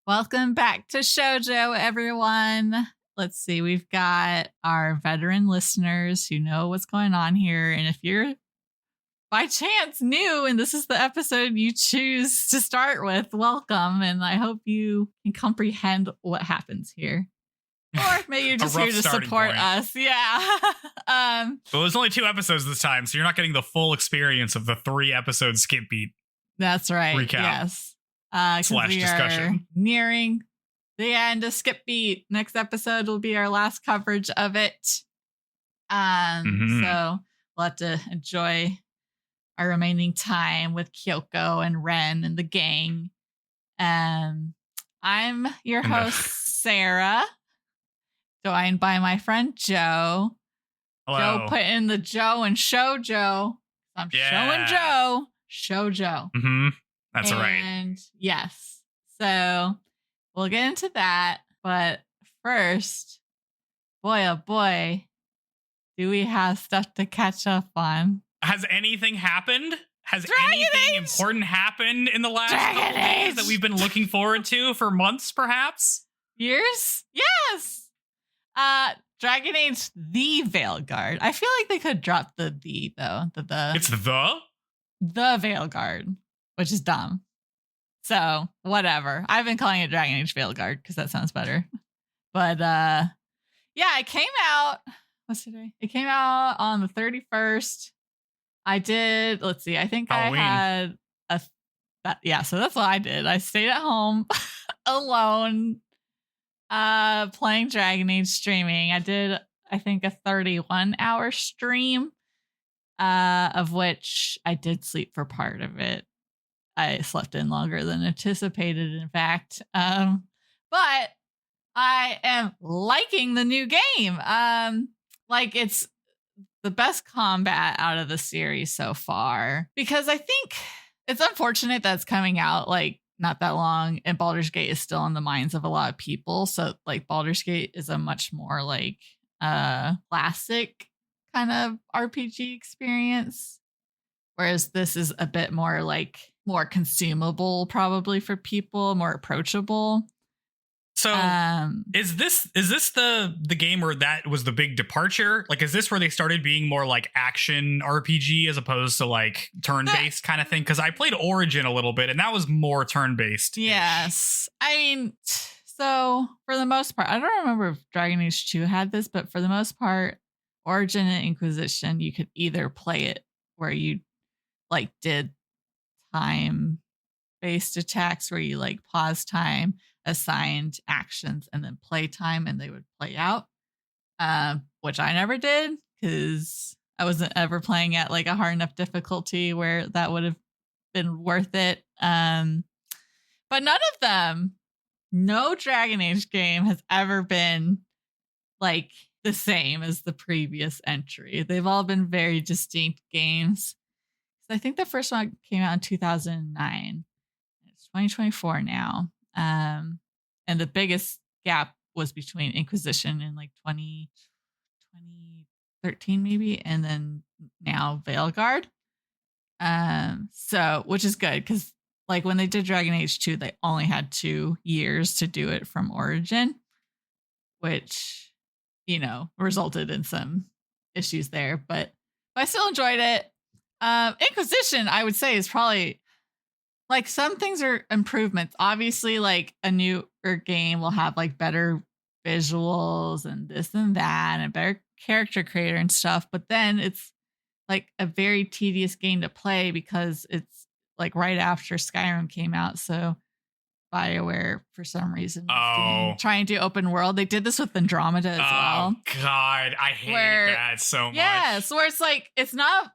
Welcome back to Shoujo, everyone. Let's see, we've got our veteran listeners who know what's going on here. And if you're by chance new and this is the episode you choose to start with, welcome. And I hope you can comprehend what happens here. Or maybe you're just here to support us. Yeah. Well, there's only 2 episodes this time, so you're not getting the full experience of the 3 episode skip beat. That's right. Recap. Yes. Slash discussion. Nearing the end of Skip Beat. Next episode will be our last coverage of it. So we'll have to enjoy our remaining time with Kyoko and Ren and the gang. I'm your host, Sarah, joined by my friend Joe. Hello. Joe put in the Joe and Shoujo. I'm showing Joe. Shoujo. That's right. And yes. So we'll get into that. But first, boy, oh boy, do we have stuff to catch up on. Has anything happened? Has anything important happened in the last couple days that we've been looking forward to for months, perhaps? Years? Yes. Dragon Age The Veilguard. I feel like they could drop the though. It's the Veilguard, which is dumb. So whatever. I've been calling it Dragon Age Veilguard because that sounds better. But yeah, it came out. What's today? It came out on the 31st. I did. Let's see. I think Halloween. I had so that's what I did. I stayed at home alone, playing Dragon Age, streaming. I did, I think, a 31-hour stream, of which I did sleep for part of it. I slept in longer than anticipated, in fact. But I am liking the new game. Like, it's the best combat out of the series so far, because I think it's unfortunate that it's coming out like not that long and Baldur's Gate is still in the minds of a lot of people. So like Baldur's Gate is a much more like classic kind of RPG experience, whereas this is a bit more like more consumable probably for people, more approachable. So is this the game where that was the big departure? Like, is this where they started being more like action RPG as opposed to like turn-based kind of thing? Because I played Origin a little bit and that was more turn-based. Yes. I mean, so for the most part, I don't remember if Dragon Age 2 had this, but for the most part, Origin and Inquisition, you could either play it where you like did time-based attacks where you like pause time, assigned actions, and then play time, and they would play out, which I never did because I wasn't ever playing at like a hard enough difficulty where that would have been worth it. But none of them, no Dragon Age game has ever been like the same as the previous entry. They've all been very distinct games. So I think the first one came out in 2009. It's 2024 now. And the biggest gap was between Inquisition in like 2013 maybe, and then now Veilguard. So which is good because like when they did Dragon Age 2, they only had 2 years to do it from Origin, which, you know, resulted in some issues there, but I still enjoyed it. Inquisition, I would say, is probably like some things are improvements. Obviously, like a newer game will have like better visuals and this and that and better character creator and stuff. But then it's like a very tedious game to play because it's like right after Skyrim came out. So BioWare, for some reason, trying to do open world. They did this with Andromeda as well. Oh, God. I hate that so much. Yes, where it's like, it's not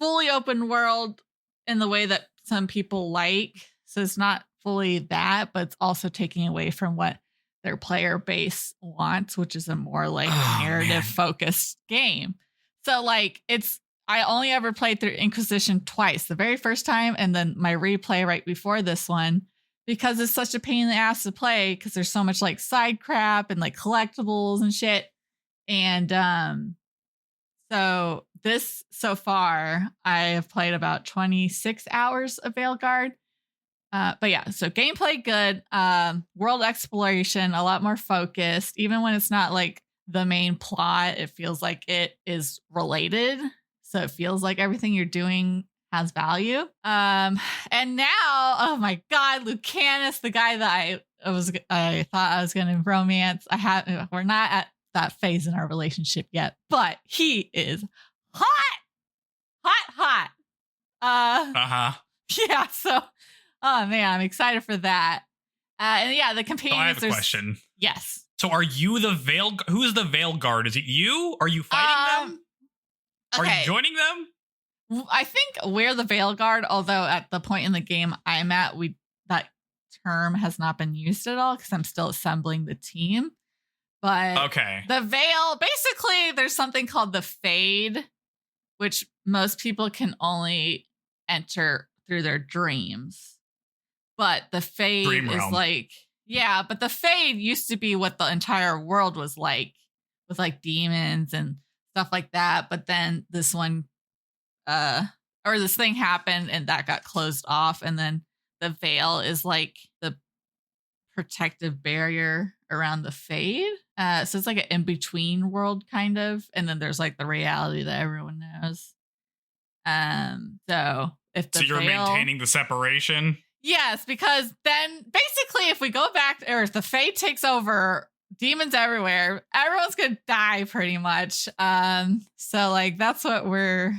fully open world in the way that some people like. So it's not fully that, but it's also taking away from what their player base wants, which is a more like narrative focused game. So like I only ever played through Inquisition twice, the very first time and then my replay right before this one, because it's such a pain in the ass to play because there's so much like side crap and like collectibles and shit. And so this so far I have played about 26 hours of Veilguard. But yeah, so gameplay good. World exploration a lot more focused. Even when it's not like the main plot, it feels like it is related. So it feels like everything you're doing has value. And now, oh my God, Lucanus, the guy that I thought I was going to romance. We're not at that phase in our relationship yet, but he is hot. Yeah. So, oh man, I'm excited for that. And yeah, the companions. So I have a question. Yes. So are you the who is the Veilguard? Is it you? Are you fighting them? Okay. Are you joining them? I think we're the Veilguard, although at the point in the game I'm at, that term has not been used at all because I'm still assembling the team. But okay. The Veil, basically, there's something called the Fade, which most people can only enter through their dreams. But the Fade is like, yeah, but the Fade used to be what the entire world was like, with like demons and stuff like that. But then this one, or this thing happened and that got closed off. And then the Veil is like the protective barrier around the Fade. So it's like an in-between world kind of. And then there's like the reality that everyone knows. So you're maintaining the separation? Yes, because then basically if we go back to Earth, the Fade takes over, demons everywhere, everyone's gonna die pretty much. So like that's what we're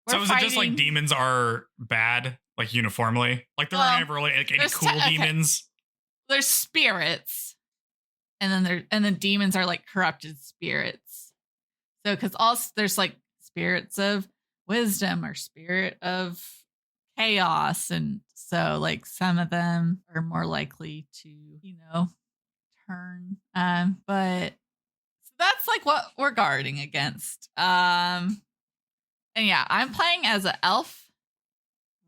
so is fighting. It just like demons are bad, like uniformly? Like there aren't ever like any cool demons? There's spirits. And then demons are like corrupted spirits. So because also there's like spirits of wisdom or spirit of chaos, and so like some of them are more likely to turn. But so that's like what we're guarding against. And yeah, I'm playing as an elf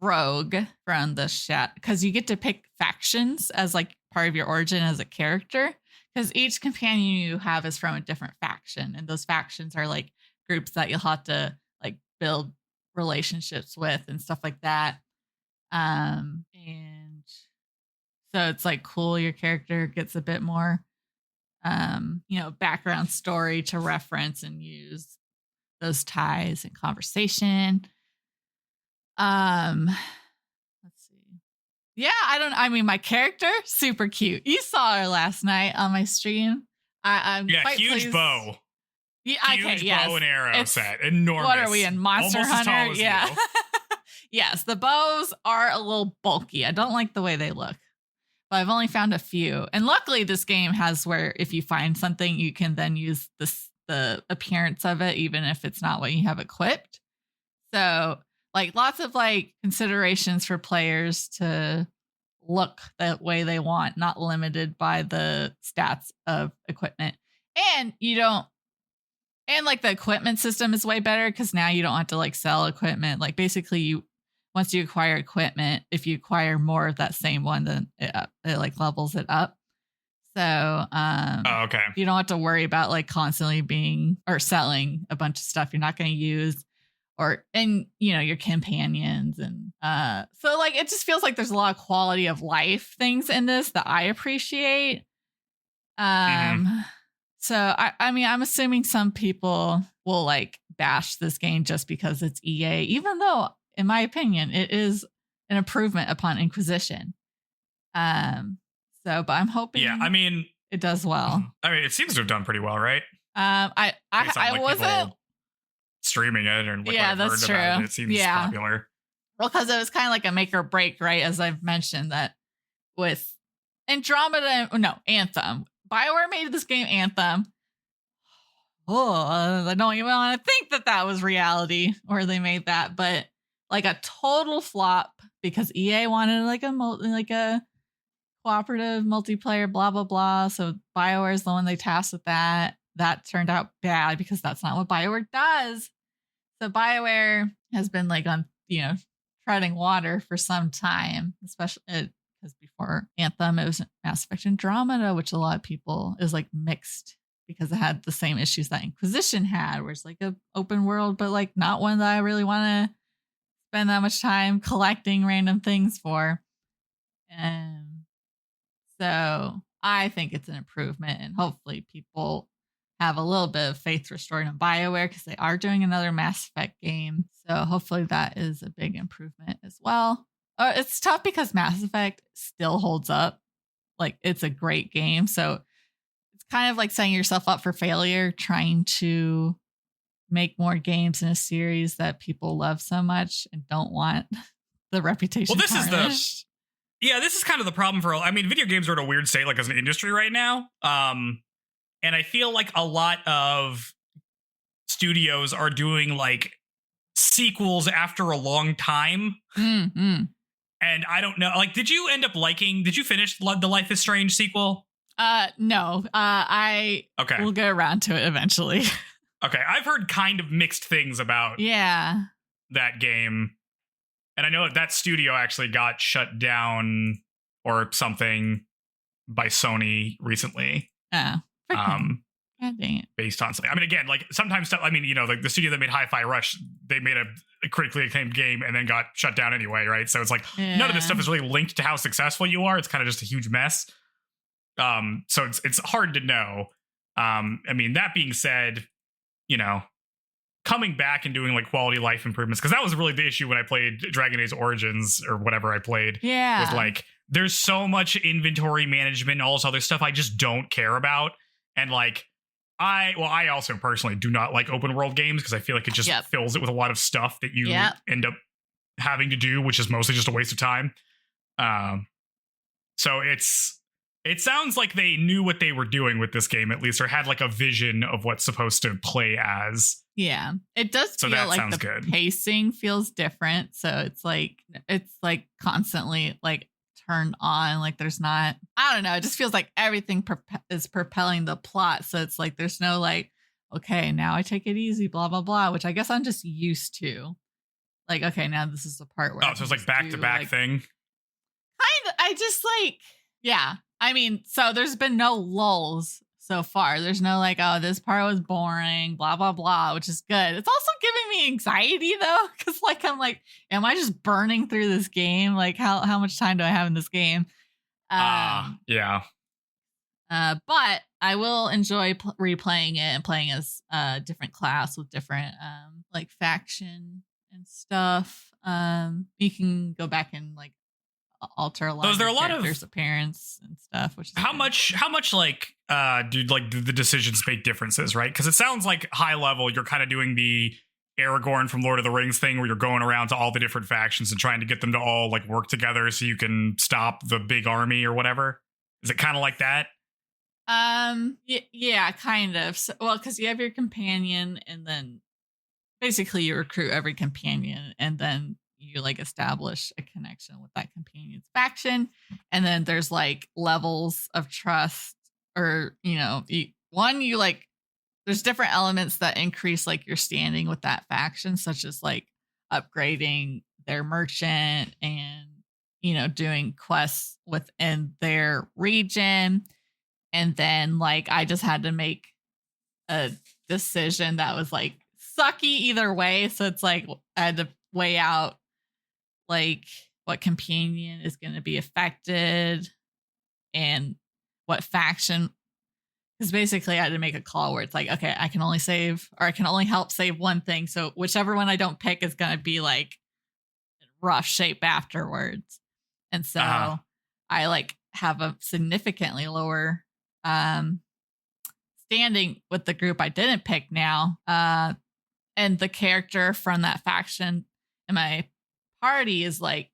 rogue from the chat because you get to pick factions as like part of your origin as a character. Because each companion you have is from a different faction. And those factions are like groups that you'll have to like build relationships with and stuff like that. And so it's like cool. Your character gets a bit more, background story to reference and use those ties in conversation. Yeah, my character, super cute. You saw her last night on my stream. I'm quite huge pleased. Bow. Yeah, huge bow and arrow set. Enormous. What are we in, Monster Almost Hunter? As tall as yeah. you. Yes, the bows are a little bulky. I don't like the way they look. But I've only found a few. And luckily this game has where if you find something, you can then use the appearance of it, even if it's not what you have equipped. So like lots of like considerations for players to look the way they want, not limited by the stats of equipment. And like the equipment system is way better because now you don't have to like sell equipment. Like basically once you acquire equipment, if you acquire more of that same one, then it like levels it up. So okay. You don't have to worry about like constantly selling a bunch of stuff you're not going to use. Your companions. And so like it just feels like there's a lot of quality of life things in this that I appreciate. So I'm assuming some people will like bash this game just because it's EA, even though in my opinion it is an improvement upon Inquisition. But I'm hoping it does well. It seems to have done pretty well, right? I wasn't streaming it and that's true. It seems popular. Well, because it was kind of like a make or break, right? As I've mentioned that with Anthem. BioWare made this game Anthem. Oh, I don't even want to think that was reality or they made that, but like a total flop because EA wanted like a cooperative multiplayer, blah blah blah. So BioWare is the one they tasked with that. That turned out bad because that's not what BioWare does. So BioWare has been like on, treading water for some time, especially because before Anthem, it was Mass Effect Andromeda, which a lot of people is like mixed because it had the same issues that Inquisition had, where it's like an open world, but like not one that I really want to spend that much time collecting random things for. So I think it's an improvement, and hopefully people have a little bit of faith restored in BioWare because they are doing another Mass Effect game. So hopefully that is a big improvement as well. It's tough because Mass Effect still holds up. Like, it's a great game. So it's kind of like setting yourself up for failure, trying to make more games in a series that people love so much and don't want the reputation tarnished. This is kind of the problem video games are in a weird state, like, as an industry right now. And I feel like a lot of studios are doing like sequels after a long time. Mm-hmm. And I don't know, like, did you finish the Life is Strange sequel? No. I will get around to it eventually. Okay. I've heard kind of mixed things about that game. And I know that studio actually got shut down or something by Sony recently. Oh, God dang it. Based on something. I mean, again, like, sometimes stuff, like the studio that made Hi-Fi Rush, they made a critically acclaimed game and then got shut down anyway, right? So it's like, none of this stuff is really linked to how successful you are. It's kind of just a huge mess. So it's hard to know. That being said, coming back and doing like quality life improvements, because that was really the issue when I played Dragon Age Origins or whatever I played. Yeah. Was like, there's so much inventory management and all this other stuff I just don't care about. And like, I also personally do not like open world games because I feel like it just fills it with a lot of stuff that you end up having to do, which is mostly just a waste of time. So it sounds like they knew what they were doing with this game, at least, or had like a vision of what's supposed to play as. Yeah, it does feel like the pacing feels different. So it's like constantly like turned on. Like, there's not, I don't know. It just feels like everything is propelling the plot. So it's like there's no like, okay, now I take it easy, blah blah blah, which I guess I'm just used to. Like, okay, now this is the part where so it's like back to back thing. Kind of. I just like, yeah. I mean, so there's been no lulls so far. There's no like, oh, this part was boring, blah, blah, blah, which is good. It's also giving me anxiety though. Cause like, I'm like, am I just burning through this game? Like how much time do I have in this game? Yeah. But I will enjoy replaying it and playing as a different class with different, like faction and stuff. You can go back and like alter a lot of characters' appearance and stuff, which is how much like do like the decisions make differences, right? Because it sounds like high level you're kind of doing the Aragorn from Lord of the Rings thing where you're going around to all the different factions and trying to get them to all like work together so you can stop the big army or whatever. Is it kind of like that? Yeah, kind of. So, well, because you have your companion and then basically you recruit every companion and then you like establish a connection with that companion's faction. And then there's like levels of trust, or, you like, there's different elements that increase like your standing with that faction, such as like upgrading their merchant and, doing quests within their region. And then like, I just had to make a decision that was like sucky either way. So it's like, I had to weigh out like what companion is going to be affected and what faction, because basically I had to make a call where it's like, okay, I can only save, or I can only help save one thing, so whichever one I don't pick is going to be like rough shape afterwards. And so I like have a significantly lower standing with the group I didn't pick now, and the character from that faction in my party is like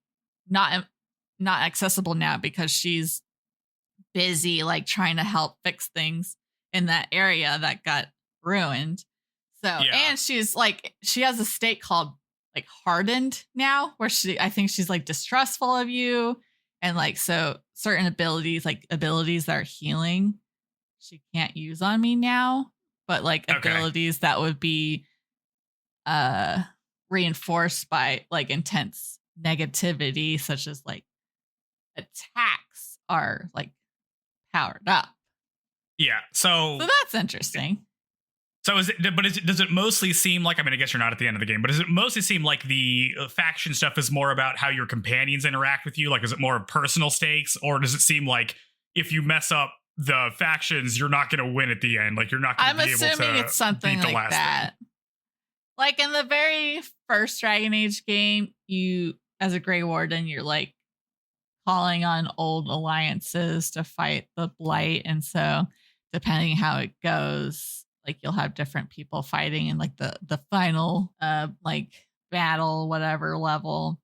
not accessible now because she's busy like trying to help fix things in that area that got ruined. So and she's like, she has a state called like hardened now, where I think she's like distrustful of you, and like, so certain abilities that are healing she can't use on me now, but like abilities that would be reinforced by like intense negativity, such as like attacks, are like powered up. Yeah, so that's interesting. So does it mostly seem like, I mean, I guess you're not at the end of the game, but does it mostly seem like the faction stuff is more about how your companions interact with you? Like, is it more personal stakes, or does it seem like if you mess up the factions, you're not going to win at the end? Like, you're not going to be able to. I'm assuming it's something like that. Like in the very first Dragon Age game, you, as a Grey Warden, you're like calling on old alliances to fight the Blight. And so depending how it goes, like you'll have different people fighting in like the final like battle, whatever level.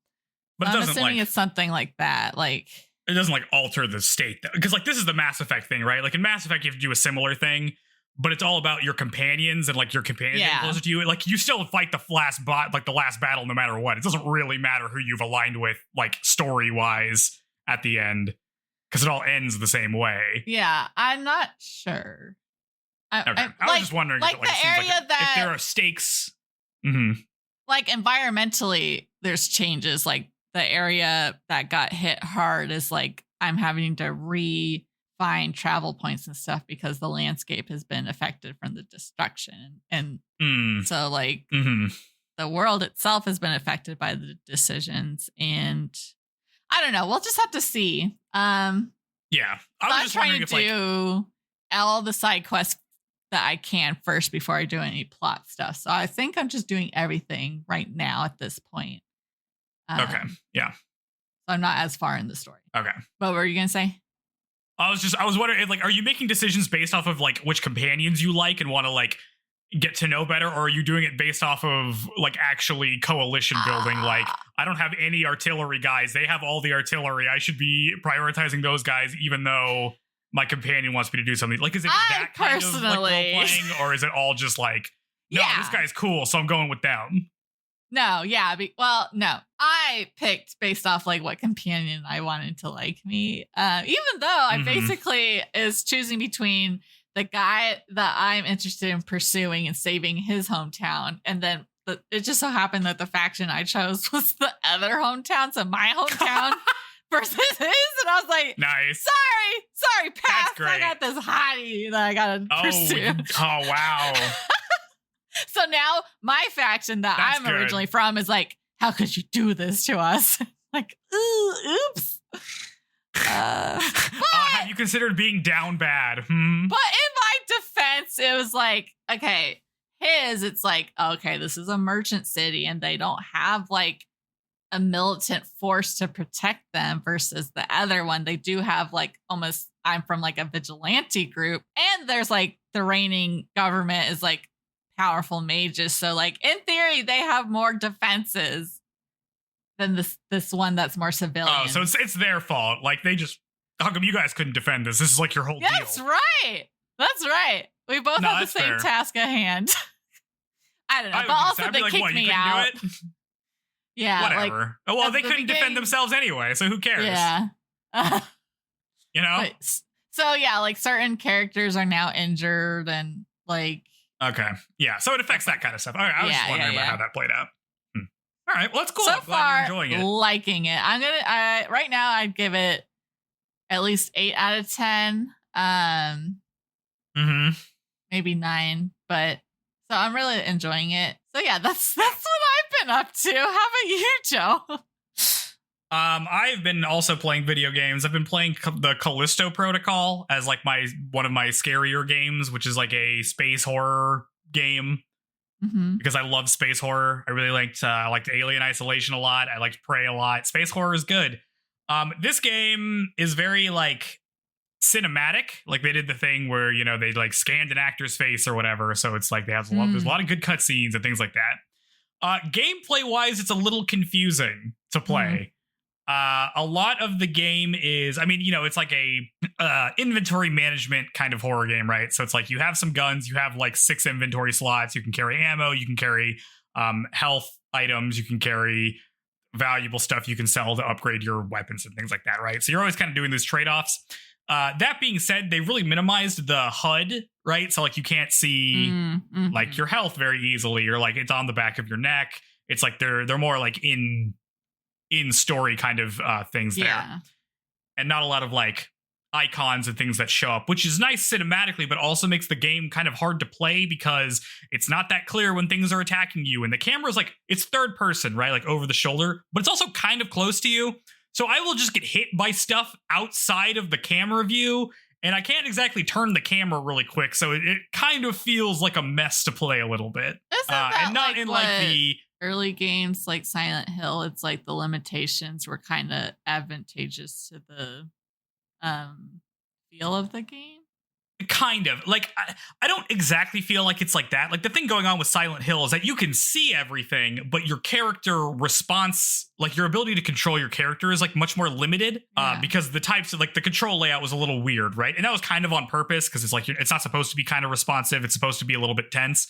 But I'm assuming it's something like that. Like it doesn't like alter the state, because like this is the Mass Effect thing, right? Like in Mass Effect, you have to do a similar thing, but it's all about your companions and like your companions getting closer to you. Like you still fight the last battle no matter what. It doesn't really matter who you've aligned with, like story wise at the end, because it all ends the same way. Yeah, I'm not sure. I was just wondering, like the area if there are stakes, like environmentally, there's changes. Like the area that got hit hard is like I'm having to find travel points and stuff because the landscape has been affected from the destruction, and so like the world itself has been affected by the decisions, and I don't know. We'll just have to see. I was just trying to do all the side quests that I can first before I do any plot stuff. So I think I'm just doing everything right now at this point. Okay. Yeah. So I'm not as far in the story. Okay. What were you going to say? I was wondering, like, are you making decisions based off of like which companions you like and want to like get to know better, or are you doing it based off of like actually coalition building? Like, I don't have any artillery guys. They have all the artillery. I should be prioritizing those guys, even though my companion wants me to do something. Like, is it that kind of like role-playing, or is it all just like, no, this guy's cool, so I'm going with them? No, no. I picked based off like what companion I wanted to like me. Even though I basically is choosing between the guy that I'm interested in pursuing and saving his hometown, and then it just so happened that the faction I chose was the other hometown, so my hometown versus his, and I was like, nice. Sorry, pass. I got this hottie that I gotta pursue. Oh wow. So now my faction that I'm originally from is like, how could you do this to us? Like, oops. Have you considered being down bad? But in my defense, it was like, okay, it's like, okay, this is a merchant city and they don't have like a militant force to protect them, versus the other one. They do have like almost, I'm from like a vigilante group, and there's like the reigning government is like powerful mages. So like in theory, they have more defenses than this one that's more civilian. Oh, so it's their fault. Like they just, how come you guys couldn't defend this? This is like your whole deal. That's right. We both have the same task at hand. I don't know. But also they kicked me out. Yeah. Whatever. Like, well, they couldn't defend themselves anyway, so who cares? Yeah. You know? So yeah, like certain characters are now injured and like. Okay. Yeah. So it affects that kind of stuff. All right. I was just wondering about how that played out. All right. Well, that's cool. So I'm glad you're enjoying it. Liking it. Right now I'd give it at least 8 out of 10. Maybe 9, but so I'm really enjoying it. So yeah, that's what I've been up to. How about you, Joe? I've been also playing video games. I've been playing the Callisto Protocol as like one of my scarier games, which is like a space horror game. Because I love space horror. I really liked Alien Isolation a lot. I liked Prey a lot. Space horror is good. This game is very like cinematic. Like they did the thing where, you know, they like scanned an actor's face or whatever. So it's like there's a lot of good cutscenes and things like that. Gameplay wise, it's a little confusing to play. A lot of the game is, I mean, you know, it's like a inventory management kind of horror game, right? So it's like you have some guns, you have like 6 inventory slots, you can carry ammo, you can carry health items, you can carry valuable stuff you can sell to upgrade your weapons and things like that, right? So you're always kind of doing these trade-offs. That being said, they really minimized the HUD, right? So like you can't see like your health very easily, or like it's on the back of your neck. It's like they're more like in story kind of things there, and not a lot of like icons and things that show up, which is nice cinematically, but also makes the game kind of hard to play because it's not that clear when things are attacking you. And the camera's like, it's third person, right? Like over the shoulder, but it's also kind of close to you. So I will just get hit by stuff outside of the camera view, and I can't exactly turn the camera really quick. So it kind of feels like a mess to play a little bit. And not in like the early games like Silent Hill, it's like the limitations were kind of advantageous to the feel of the game. Kind of. Like, I don't exactly feel like it's like that. Like, the thing going on with Silent Hill is that you can see everything, but your character response, like your ability to control your character is like much more limited because the types of like the control layout was a little weird, right? And that was kind of on purpose because it's like it's not supposed to be kind of responsive. It's supposed to be a little bit tense.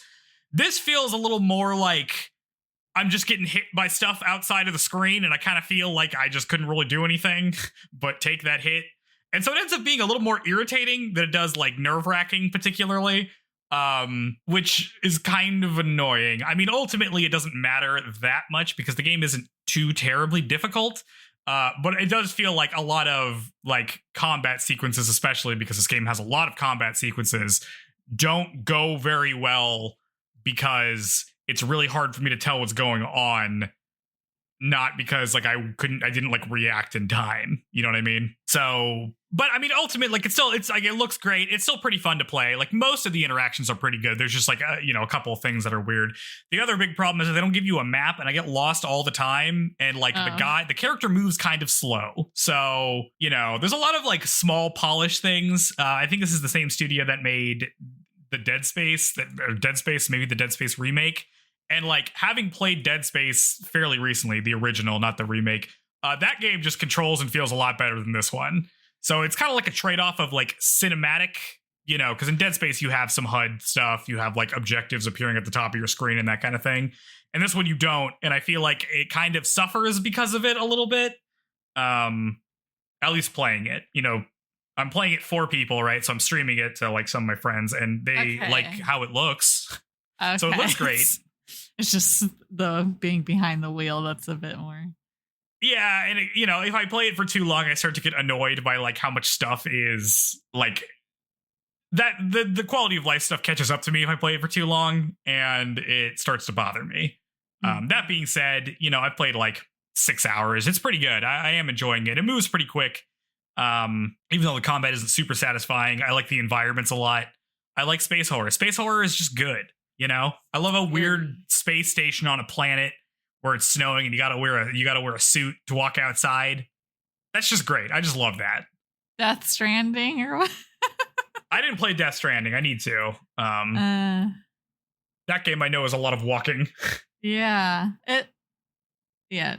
This feels a little more like I'm just getting hit by stuff outside of the screen, and I kind of feel like I just couldn't really do anything but take that hit. And so it ends up being a little more irritating than it does like nerve-wracking particularly, which is kind of annoying. I mean, ultimately, it doesn't matter that much because the game isn't too terribly difficult, but it does feel like a lot of like combat sequences, especially because this game has a lot of combat sequences, don't go very well because it's really hard for me to tell what's going on. Not because like I didn't like react in time. You know what I mean? So, but I mean, ultimately, like it's like, it looks great. It's still pretty fun to play. Like most of the interactions are pretty good. There's just like, a couple of things that are weird. The other big problem is that they don't give you a map, and I get lost all the time. And like the character moves kind of slow. So, there's a lot of like small polish things. I think this is the same studio that made the Dead Space, maybe the Dead Space remake. And like having played Dead Space fairly recently, the original, not the remake, that game just controls and feels a lot better than this one. So it's kind of like a trade-off of like cinematic, because in Dead Space you have some HUD stuff, you have like objectives appearing at the top of your screen and that kind of thing. And this one you don't. And I feel like it kind of suffers because of it a little bit. At least playing it, I'm playing it for people, right? So I'm streaming it to like some of my friends, and they like how it looks. Okay. So it looks great. It's just the being behind the wheel that's a bit more. Yeah, and if I play it for too long, I start to get annoyed by like how much stuff is like that. The quality of life stuff catches up to me if I play it for too long, and it starts to bother me. That being said, I've played like 6 hours. It's pretty good. I am enjoying it. It moves pretty quick. Even though the combat isn't super satisfying, I like the environments a lot. I like space horror. Space horror is just good. I love a weird space station on a planet where it's snowing and you gotta wear a suit to walk outside. That's just great. I just love that. Death Stranding or what? I didn't play Death Stranding. I need to. That game I know is a lot of walking. Yeah. Cool. Yeah,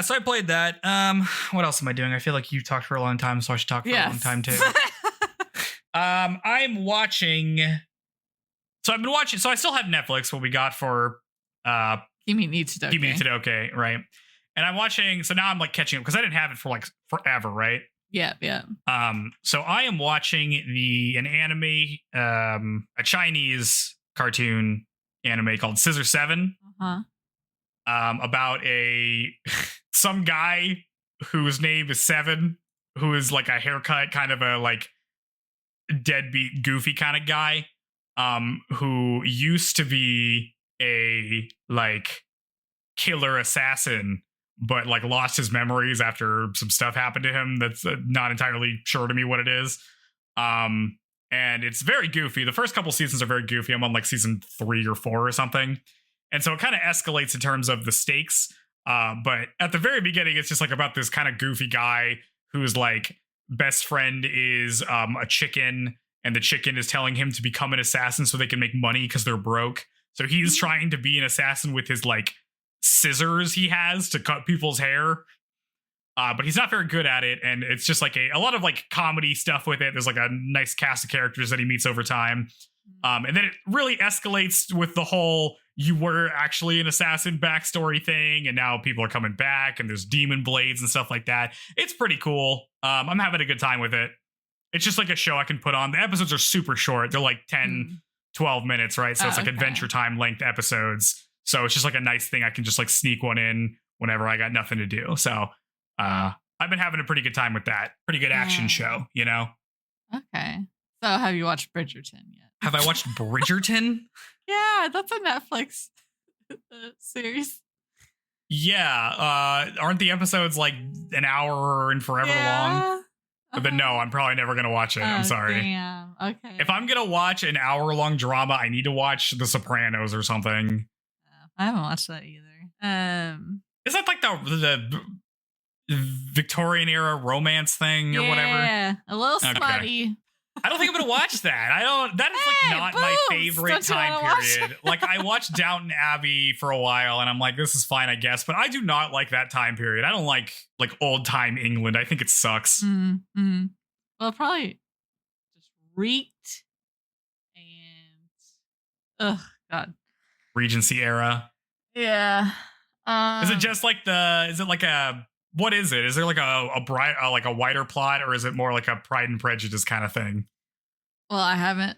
so I played that. What else am I doing? I feel like you talked for a long time, so I should talk for a long time too. I'm watching. So I've been watching. So I still have Netflix. What we got for Kimi ni Todoke, right? And I'm watching. So now I'm like catching up because I didn't have it for like forever, right? Yeah. So I am watching an anime, a Chinese cartoon anime called Scissor 7. About some guy whose name is Seven, who is like a haircut, kind of a like deadbeat, goofy kind of guy, who used to be a like killer assassin, but like lost his memories after some stuff happened to him. That's not entirely sure to me what it is. And it's very goofy. The first couple seasons are very goofy. I'm on like season 3 or 4 or something. And so it kind of escalates in terms of the stakes. But at the very beginning, it's just like about this kind of goofy guy whose like best friend is a chicken, and the chicken is telling him to become an assassin so they can make money because they're broke. So he's trying to be an assassin with his like scissors he has to cut people's hair. But he's not very good at it. And it's just like a lot of like comedy stuff with it. There's like a nice cast of characters that he meets over time. And then it really escalates with the whole you were actually an assassin backstory thing, and now people are coming back, and there's demon blades and stuff like that. It's pretty cool. I'm having a good time with it. It's just like a show I can put on. The episodes are super short. They're like 10, 12 minutes, right? So it's like Adventure Time length episodes. So it's just like a nice thing. I can just like sneak one in whenever I got nothing to do. So I've been having a pretty good time with that. Pretty good action show, you know? Okay. So have you watched Bridgerton yet? Have I watched Bridgerton? Yeah, that's a Netflix series. Yeah. Aren't the episodes like an hour and forever long? But no, I'm probably never going to watch it. I'm sorry. Damn. Okay. If I'm going to watch an hour-long drama, I need to watch The Sopranos or something. I haven't watched that either. Is that like the Victorian era romance thing or whatever? Yeah, a little slutty. I don't think I'm going to watch that. That is like not my favorite time period. Like I watched Downton Abbey for a while and I'm like, this is fine, I guess. But I do not like that time period. I don't like old time England. I think it sucks. Mm-hmm. Well, probably just reeked and God. Regency era. Yeah. Is it just like what is it? Is there like a wider plot, or is it more like a Pride and Prejudice kind of thing? Well, I haven't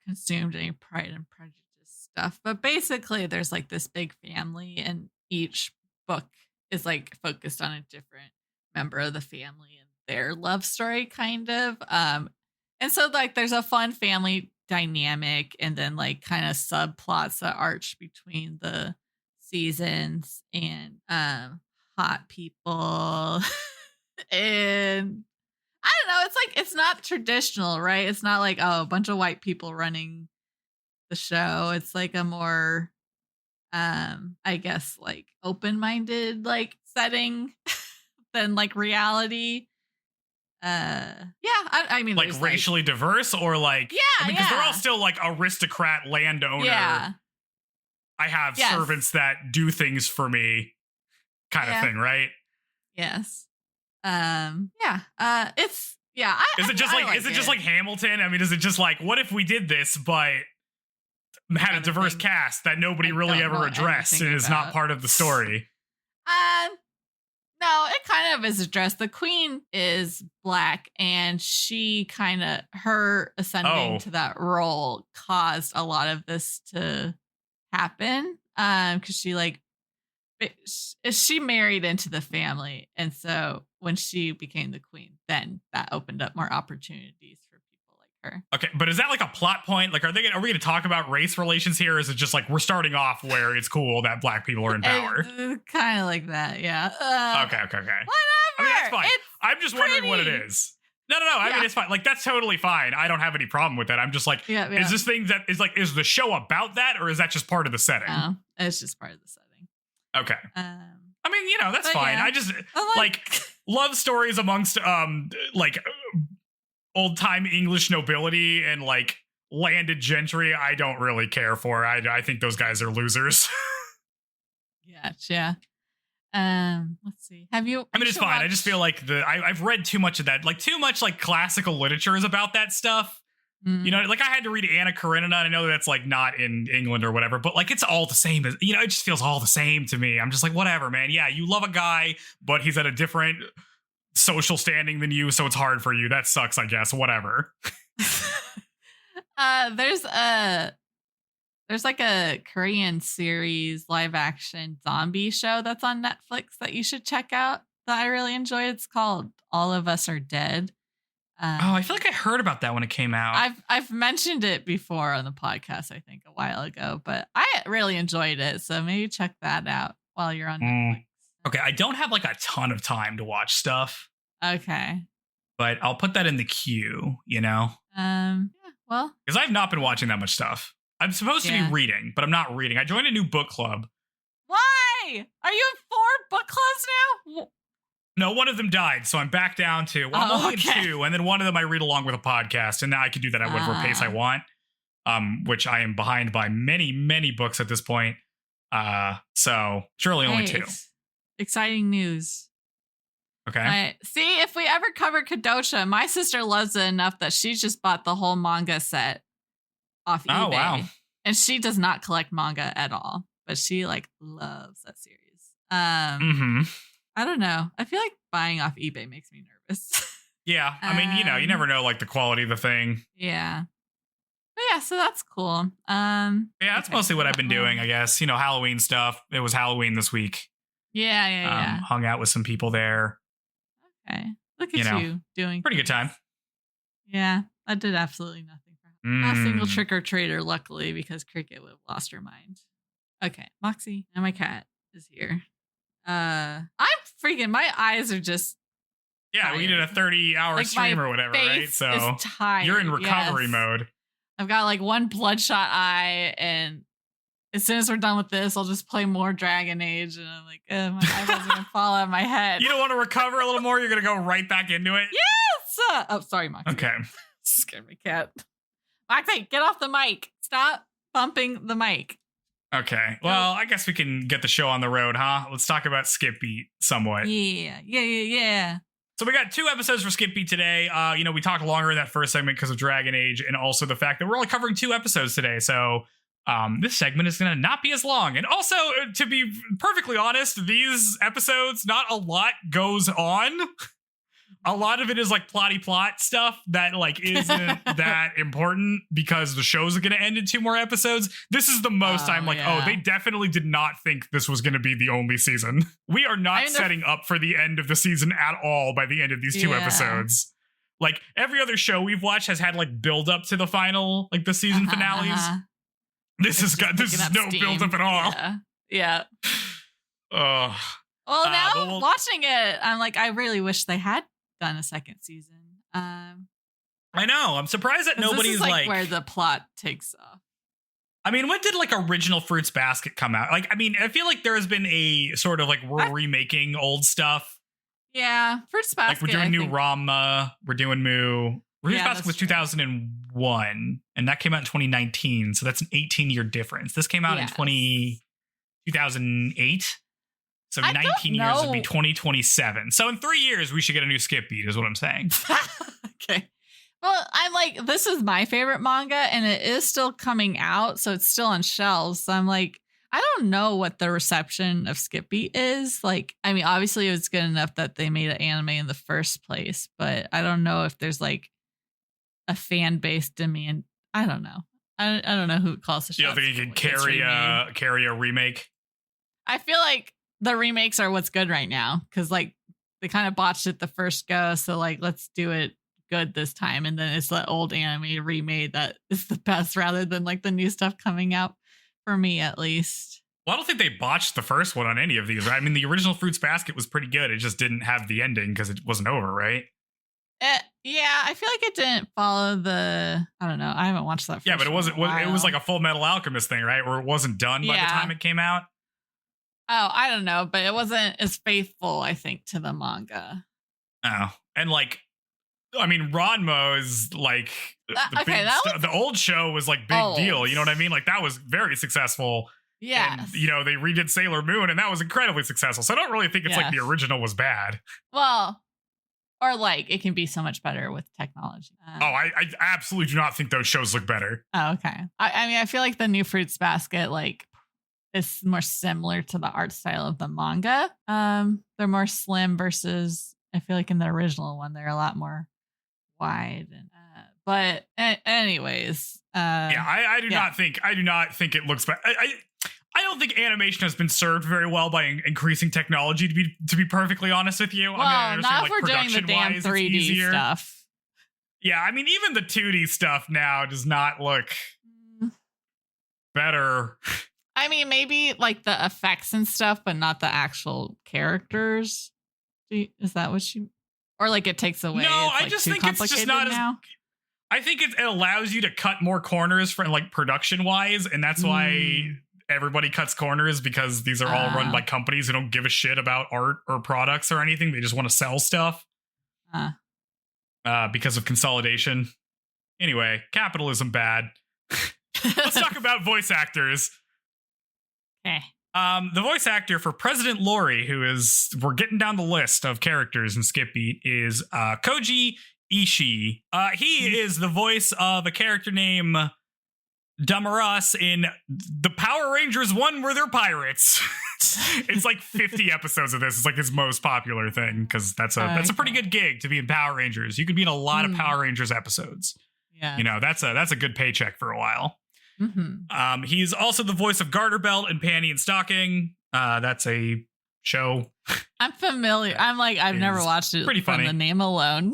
consumed any Pride and Prejudice stuff, but basically there's like this big family and each book is like focused on a different member of the family and their love story kind of. And so like there's a fun family dynamic and then like kind of subplots that arch between the seasons and hot people and I don't know, it's like it's not traditional, right? It's not like a bunch of white people running the show. It's like a more I guess like open-minded like setting than like reality. I mean like racially diverse or like because they're all still like aristocrat landowner. Yeah. I have servants that do things for me kind of thing, right? Yes. It's Is it just like Hamilton? I mean, is it just like, what if we did this but had a diverse cast that nobody really ever addressed and is not part of the story? No, it kind of is addressed. The queen is black and she kind of her ascending to that role caused a lot of this to happen because she married into the family, and so when she became the queen, then that opened up more opportunities for people like her. Okay, but is that like a plot point? Like, are we going to talk about race relations here? Or is it just like we're starting off where it's cool that black people are in power? Kind of like that, yeah. Okay. Whatever. I mean, that's fine. I'm just wondering what it is. No. I mean, it's fine. Like, that's totally fine. I don't have any problem with that. I'm just like, is this thing that is like, is the show about that, or is that just part of the setting? No, it's just part of the setting. Okay. I mean, that's fine. I just like love stories amongst like old time English nobility and like landed gentry. I don't really care for. I think those guys are losers. Yeah. Let's see. Have you? I mean, it's fine. I just feel like I've read too much of that. Like too much like classical literature is about that stuff. Mm-hmm. Like I had to read Anna Karenina. I know that's like not in England or whatever, but like it's all the same as, it just feels all the same to me. I'm just like, whatever, man. Yeah, you love a guy, but he's at a different social standing than you, so it's hard for you. That sucks, I guess. Whatever. There's like a Korean series live action zombie show that's on Netflix that you should check out that I really enjoyed. It's called All of Us Are Dead. I feel like I heard about that when it came out. I've mentioned it before on the podcast, I think a while ago, but I really enjoyed it. So maybe check that out while you're on Netflix. Okay, I don't have like a ton of time to watch stuff. Okay. But I'll put that in the queue, Yeah, well. Because I've not been watching that much stuff. I'm supposed to be reading, but I'm not reading. I joined a new book club. Why? Are you in 4 book clubs now? No, one of them died, so I'm back down to I'm only in 2, and then one of them I read along with a podcast, and now I can do that at whatever pace I want. Which I am behind by many, many books at this point. So surely only 2. Exciting news. Okay. See, if we ever cover Kadosha, my sister loves it enough that she just bought the whole manga set off eBay. Oh, wow. And she does not collect manga at all, but she like loves that series. I don't know. I feel like buying off eBay makes me nervous. Yeah. I mean, you never know like the quality of the thing. Yeah. But yeah, so that's cool. Yeah, that's mostly what I've been doing, I guess. Halloween stuff. It was Halloween this week. Yeah. Hung out with some people there. Okay. Look at you doing pretty good time. Yeah, I did absolutely nothing for him. Not a single trick or treater, luckily, because Cricket would have lost her mind. Okay, Moxie and my cat is here. I'm freaking. My eyes are just. Yeah, tired. we did a 30-hour stream or whatever, right? So you're in recovery mode. I've got like one bloodshot eye, and as soon as we're done with this, I'll just play more Dragon Age, and I'm like, my eyeballs are gonna fall out of my head. You don't want to recover a little more? You're gonna go right back into it? Yes! Oh, sorry, Moxie. Okay. Scared my cat. Moxie, get off the mic. Stop bumping the mic. Okay. Well, I guess we can get the show on the road, huh? Let's talk about Skip Beat somewhat. Yeah. So we got 2 episodes for Skip Beat today. We talked longer in that first segment because of Dragon Age, and also the fact that we're only covering 2 episodes today. So this segment is going to not be as long. And also, to be perfectly honest, these episodes, not a lot goes on. A lot of it is like plotty plot stuff that like isn't that important because the show's going to end in 2 more episodes. This is the most I'm like, they definitely did not think this was going to be the only season. We are not setting up for the end of the season at all by the end of these 2 episodes. Like every other show we've watched has had like build up to the final, like the season finales. This is no build up at all. Yeah. Well, now watching it, I'm like, I really wish they had done a second season. I know. I'm surprised that nobody's like where the plot takes off. I mean, when did like original Fruits Basket come out? Like, I mean, I feel like there has been a sort of like we're remaking old stuff. Yeah, Fruits Basket. Like we're doing new Rama, we're doing Moo. Fruits Basket was 2001, and that came out in 2019. So that's an 18-year difference. This came out in 2008. So 19 years would be 2027. So in 3 years, we should get a new Skip Beat, is what I'm saying. Okay. Well, I'm like, this is my favorite manga, and it is still coming out, so it's still on shelves. So I'm like, I don't know what the reception of Skip Beat is. Like, I mean, obviously it was good enough that they made an anime in the first place, but I don't know if there's like a fan base demand. I don't know. I don't know who calls the shots. You don't think you can carry a remake? I feel like the remakes are what's good right now because like they kind of botched it the first go, so like let's do it good this time, and then it's the old anime remade that is the best rather than like the new stuff coming out, for me at least. Well, I don't think they botched the first one on any of these, right? I mean, the original Fruits Basket was pretty good. It just didn't have the ending because it wasn't over, right? Yeah, I feel like it didn't follow the. I don't know. I haven't watched that. Yeah, but it wasn't. It was like a Full Metal Alchemist thing, right? Where it wasn't done by the time it came out. Oh, I don't know, but it wasn't as faithful, I think, to the manga. Oh, and like, I mean, Ranma is like the old show was like big deal. You know what I mean? Like that was very successful. Yeah. And, they redid Sailor Moon, and that was incredibly successful. So I don't really think it's like the original was bad. Well, or like it can be so much better with technology. I absolutely do not think those shows look better. Oh, okay. I mean, I feel like the new Fruits Basket like is more similar to the art style of the manga. They're more slim versus I feel like in the original one they're a lot more wide. And but anyways, I do not think it looks bad. I don't think animation has been served very well by increasing technology. To be perfectly honest with you, well, I mean, not if we're doing the damn 3D stuff. Yeah, I mean, even the 2D stuff now does not look better. I mean, maybe like the effects and stuff, but not the actual characters. Is that what you? Or like it takes away? No, I just think it's just not as. I think it allows you to cut more corners for like production wise, and that's why everybody cuts corners, because these are all run by companies who don't give a shit about art or products or anything. They just want to sell stuff. Because of consolidation. Anyway, capitalism bad. Let's talk about voice actors. Okay. The voice actor for President Lori, we're getting down the list of characters in Skip Beat, is Koji Ishii. He is the voice of a character named Damaras in the Power Rangers one where they're pirates. It's like 50 episodes of this. It's like his most popular thing, because that's a pretty good gig to be in Power Rangers. You could be in a lot of Power Rangers episodes. Yeah, that's a good paycheck for a while. Mm-hmm. He's also the voice of Garter Belt and Panty and Stocking. That's a show. I'm familiar. I'm like, I've never watched it pretty funny. from the name alone.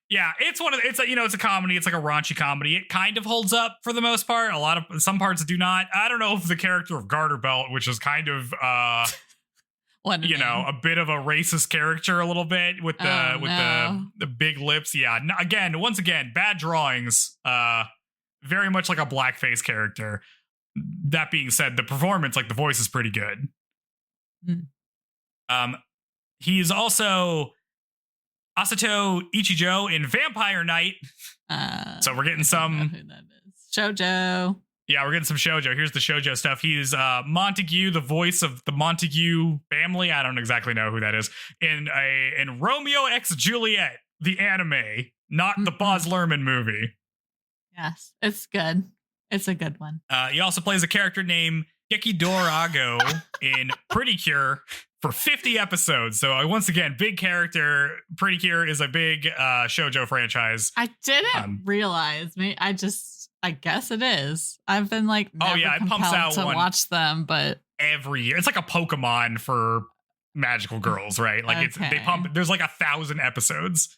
Yeah, it's it's a comedy. It's like a raunchy comedy. It kind of holds up for the most part. Some parts do not. I don't know if the character of Garter Belt, which is kind of a bit of a racist character a little bit with the big lips. Yeah, once again, bad drawings. Very much like a blackface character. That being said, the performance, like the voice, is pretty good. He's also Asato Ichijo in Vampire Knight. So we're getting some who that is. Shoujo. Yeah, we're getting some shoujo. Here's the shoujo stuff. He's Montague, the voice of the Montague family. I don't exactly know who that is. In Romeo X Juliet, the anime, not the Baz Luhrmann movie. Yes, it's good. It's a good one. He also plays a character named Gekidorago in Pretty Cure for 50 episodes. So once again, big character. Pretty Cure is a big shoujo franchise. I didn't realize. I guess it is. I've been like, it pumps out to watch them, but every year it's like a Pokemon for magical girls, right? Like they pump. There's like 1,000 episodes.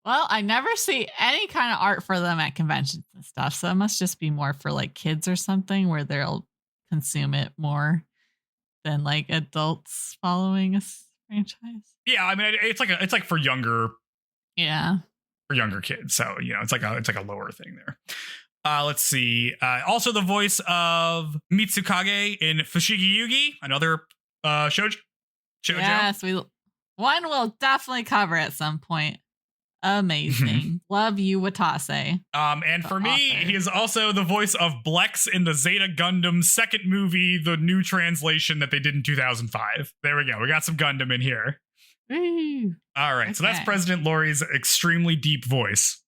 Well, I never see any kind of art for them at conventions and stuff, so it must just be more for like kids or something where they'll consume it more than like adults following a franchise. Yeah, I mean it's like for younger. Yeah. For younger kids, so it's like a lower thing there. Let's see. Also, the voice of Mitsukage in Fushigi Yugi, another shoujo. Yes, one we'll definitely cover at some point. Amazing. Love you, Watase. And for me, he is also the voice of Blex in the Zeta Gundam second movie, the new translation that they did in 2005. There we go. We got some Gundam in here. Woo. All right. Okay. So that's President Lori's extremely deep voice.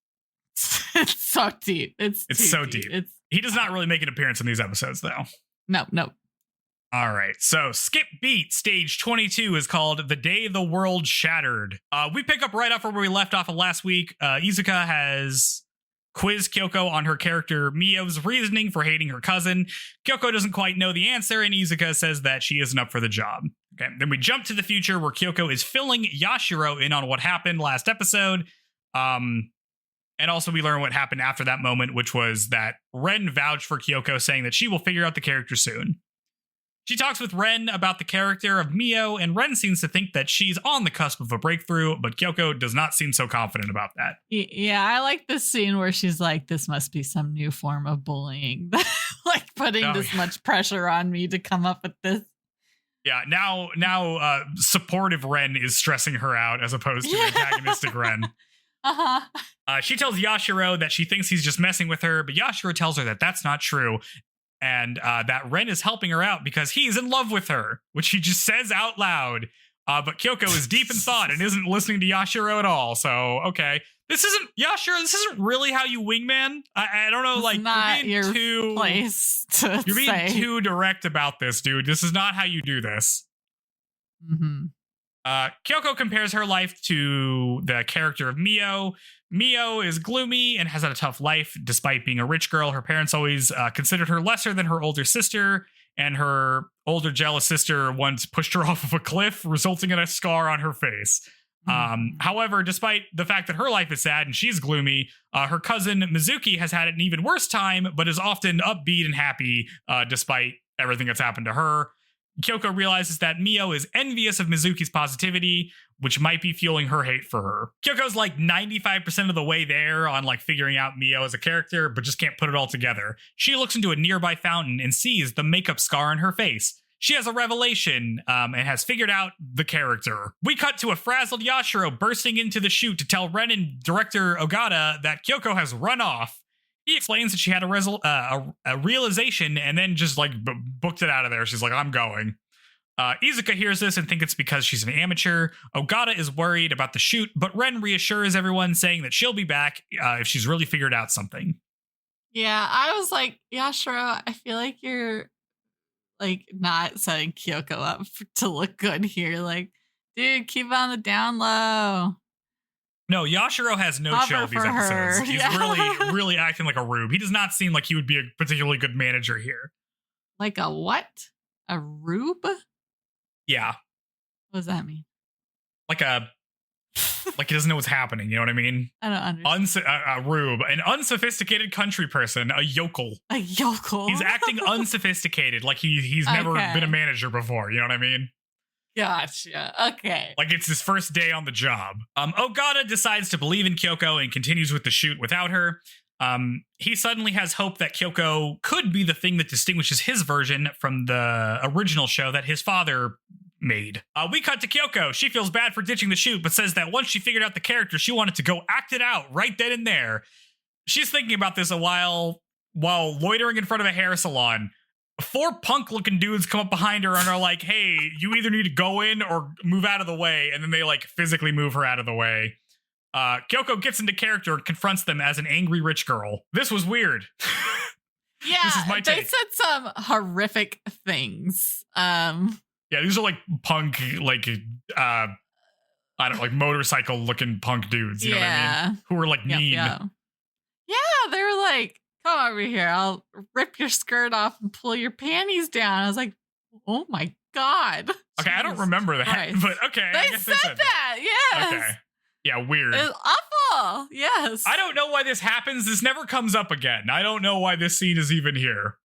It's so deep. It's so deep. He does not really make an appearance in these episodes, though. No. All right, so Skip Beat Stage 22 is called The Day the World Shattered. We pick up right off where we left off of last week. Izuka has quizzed Kyoko on her character Mio's reasoning for hating her cousin. Kyoko doesn't quite know the answer, and Izuka says that she isn't up for the job. Okay, then we jump to the future where Kyoko is filling Yashiro in on what happened last episode. And also we learn what happened after that moment, which was that Ren vouched for Kyoko, saying that she will figure out the character soon. She talks with Ren about the character of Mio, and Ren seems to think that she's on the cusp of a breakthrough, but Kyoko does not seem so confident about that. Yeah, I like this scene where she's like, this must be some new form of bullying. Like putting much pressure on me to come up with this. Yeah, now supportive Ren is stressing her out as opposed to antagonistic Ren. She tells Yashiro that she thinks he's just messing with her, but Yashiro tells her that that's not true. And that Ren is helping her out because he's in love with her, which he just says out loud. But Kyoko is deep in thought and isn't listening to Yashiro at all. So, okay. This isn't really how you wingman. I don't know, like, you're being you're being too direct about this, dude. This is not how you do this. Mm-hmm. Kyoko compares her life to the character of Mio. Mio is gloomy and has had a tough life despite being a rich girl. Her parents always considered her lesser than her older sister, and her older jealous sister once pushed her off of a cliff, resulting in a scar on her face. However, despite the fact that her life is sad and she's gloomy, her cousin Mizuki has had an even worse time, but is often upbeat and happy despite everything that's happened to her. Kyoko realizes that Mio is envious of Mizuki's positivity, which might be fueling her hate for her. Kyoko's like 95% of the way there on like figuring out Mio as a character, but just can't put it all together. She looks into a nearby fountain and sees the makeup scar on her face. She has a revelation and has figured out the character. We cut to a frazzled Yashiro bursting into the chute to tell Ren and director Ogata that Kyoko has run off. He explains that she had a realization and then just like booked it out of there. She's like, I'm going. Izuka hears this and thinks it's because she's an amateur. Ogata is worried about the shoot, but Ren reassures everyone, saying that she'll be back if she's really figured out something. Yeah, I was like, Yashiro, I feel like you're like not setting Kyoko up to look good here. Like, dude, keep on the down low. No, Yashiro has no chill these episodes. He's really acting like a rube. He does not seem like he would be a particularly good manager here. Like a what? A rube? Yeah. What does that mean? Like he doesn't know what's happening. You know what I mean? I don't understand. A rube, an unsophisticated country person, a yokel. A yokel. He's acting unsophisticated, like he's never been a manager before. You know what I mean? Gotcha. Okay. Like it's his first day on the job. Ogata decides to believe in Kyoko and continues with the shoot without her. He suddenly has hope that Kyoko could be the thing that distinguishes his version from the original show that his father made. We cut to Kyoko. She feels bad for ditching the shoot, but says that once she figured out the character, she wanted to go act it out right then and there. She's thinking about this a while loitering in front of a hair salon. 4 punk-looking dudes come up behind her and are like, hey, you either need to go in or move out of the way. And then they like physically move her out of the way. Kyoko gets into character and confronts them as an angry rich girl. This was weird. Yeah, this is my take. They said some horrific things. Yeah, these are like punk, like, I don't know, like motorcycle-looking punk dudes, you know what I mean? Who were like mean. Yeah, they were like, come over here, I'll rip your skirt off and pull your panties down. I was like, oh my God. Okay, I don't remember that, Christ. but okay. They said that, yes. Okay. Yeah, weird. It's awful, yes. I don't know why this happens. This never comes up again. I don't know why this scene is even here.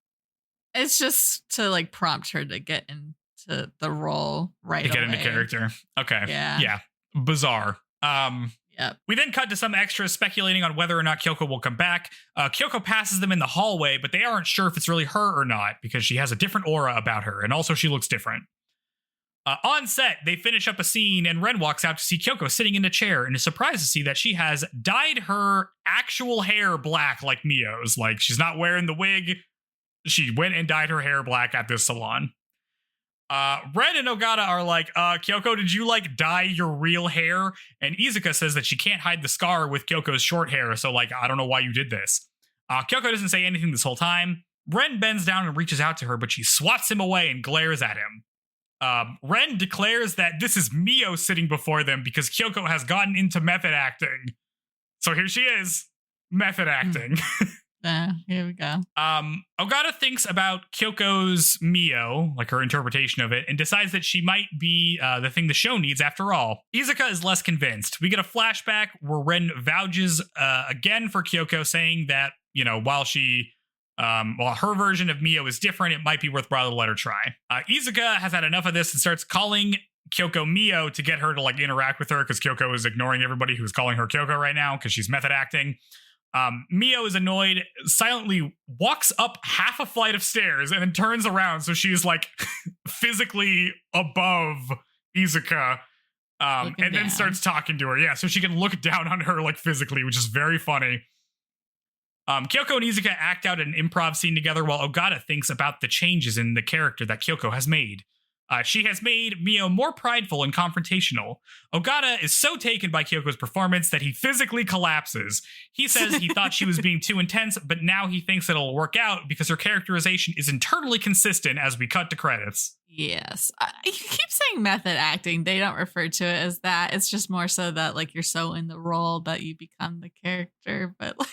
It's just to like prompt her to get into the role right away. To get into character. Okay. Yeah. Bizarre. Yep. We then cut to some extras speculating on whether or not Kyoko will come back. Kyoko passes them in the hallway, but they aren't sure if it's really her or not because she has a different aura about her, and also she looks different. On set, they finish up a scene, and Ren walks out to see Kyoko sitting in a chair and is surprised to see that she has dyed her actual hair black like Mio's. Like, she's not wearing the wig. She went and dyed her hair black at this salon. Ren and Ogata are like, Kyoko, did you like dye your real hair? And Izuka says that she can't hide the scar with Kyoko's short hair, so like, I don't know why you did this. Kyoko doesn't say anything this whole time. Ren bends down and reaches out to her, but she swats him away and glares at him. Ren declares that this is Mio sitting before them because Kyoko has gotten into method acting. So here she is, method acting. Here we go. Ogata thinks about Kyoko's Mio, like her interpretation of it, and decides that she might be the thing the show needs after all. Izuka is less convinced. We get a flashback where Ren vouches again for Kyoko, saying that, you know, while her version of Mio is different, it might be worthwhile to let her try. Izuka has had enough of this and starts calling Kyoko Mio to get her to like interact with her because Kyoko is ignoring everybody who's calling her Kyoko right now because she's method acting. Mio is annoyed, silently walks up half a flight of stairs and then turns around so she's like physically above Izuka and then starts talking to her. Yeah, so she can look down on her like physically, which is very funny. Kyoko and Izuka act out an improv scene together while Ogata thinks about the changes in the character that Kyoko has made. She has made Mio more prideful and confrontational. Ogata is so taken by Kyoko's performance that he physically collapses. He says he thought she was being too intense, but now he thinks it'll work out because her characterization is internally consistent as we cut to credits. Yes. You keep saying method acting. They don't refer to it as that. It's just more so that like you're so in the role that you become the character, but like...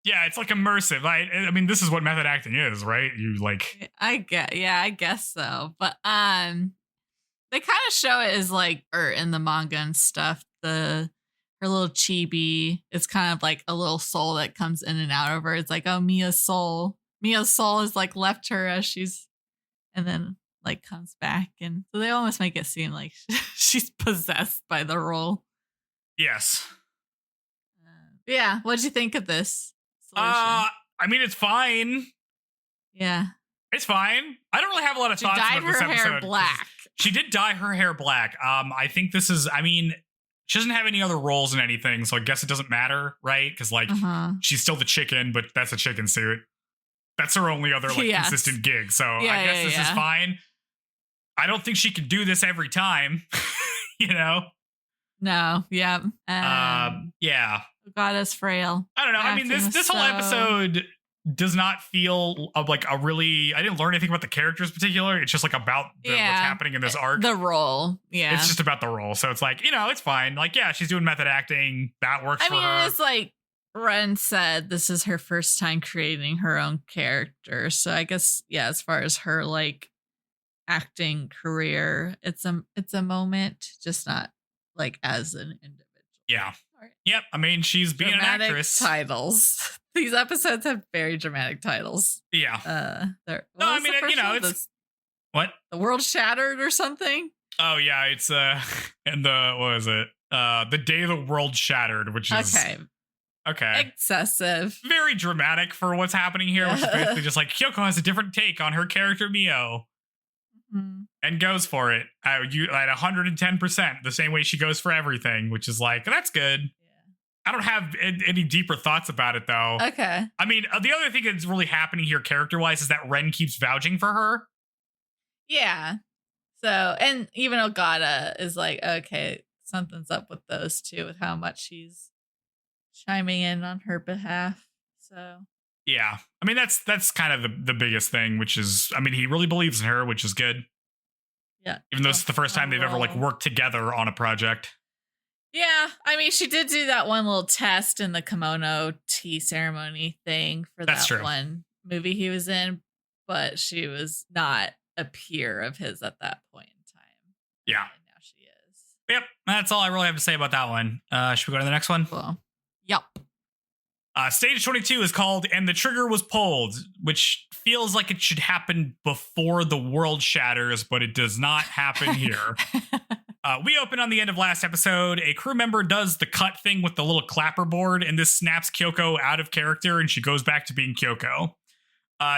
Yeah, it's like immersive. I mean, this is what method acting is, right? You like... I guess so. But they kind of show it as like, or in the manga and stuff, her little chibi, it's kind of like a little soul that comes in and out of her. It's like, oh, Mia's soul is like left her as she's, and then like comes back. And so they almost make it seem like she's possessed by the role. Yes. Yeah. What'd you think of this solution? I mean, it's fine. Yeah. It's fine. I don't really have a lot of thoughts about this episode. She dyed her hair black. She did dye her hair black. I think this is, I mean, she doesn't have any other roles in anything, so I guess it doesn't matter, right? Because, like, she's still the chicken, but that's a chicken suit. That's her only other, like, consistent gig. So I guess this is fine. I don't think she can do this every time, you know? No, yeah. Yeah. Goddess frail. I don't know. I mean, this whole episode does not feel like a really... I didn't learn anything about the characters in particular. It's just like about what's happening in this arc. The role. Yeah. It's just about the role. So it's like, you know, it's fine. Like, yeah, she's doing method acting. That works for her. I mean, it's like Ren said, this is her first time creating her own character. So I guess, yeah, as far as her like acting career. It's a moment, just not like as an individual. Yeah. Yep. I mean, she's being dramatic an actress. Titles. These episodes have very dramatic titles. Yeah. It's what? The World Shattered or something. Oh yeah, it's and what was it? The Day the World Shattered, which is okay. Excessive. Very dramatic for what's happening here, which is basically just like Kyoko has a different take on her character Mio. Mm-hmm. And goes for it at 110%, the same way she goes for everything, which is like, that's good. Yeah. I don't have any deeper thoughts about it, though. Okay. I mean, the other thing that's really happening here character-wise is that Ren keeps vouching for her. Yeah. So, and even Ogata is like, okay, something's up with those two, with how much she's chiming in on her behalf. So... Yeah. I mean, that's kind of the biggest thing, which is, I mean, he really believes in her, which is good. Yeah. Even though it's the first time they've ever like worked together on a project. Yeah. I mean, she did do that one little test in the kimono tea ceremony thing for that one movie he was in, but she was not a peer of his at that point in time. Yeah. And now she is. Yep. That's all I really have to say about that one. Should we go to the next one? Cool. Yep. Stage 22 is called And the Trigger Was Pulled, which feels like it should happen before the world shatters, but it does not happen here. We open on the end of last episode. A crew member does the cut thing with the little clapper board, and this snaps Kyoko out of character, and she goes back to being Kyoko.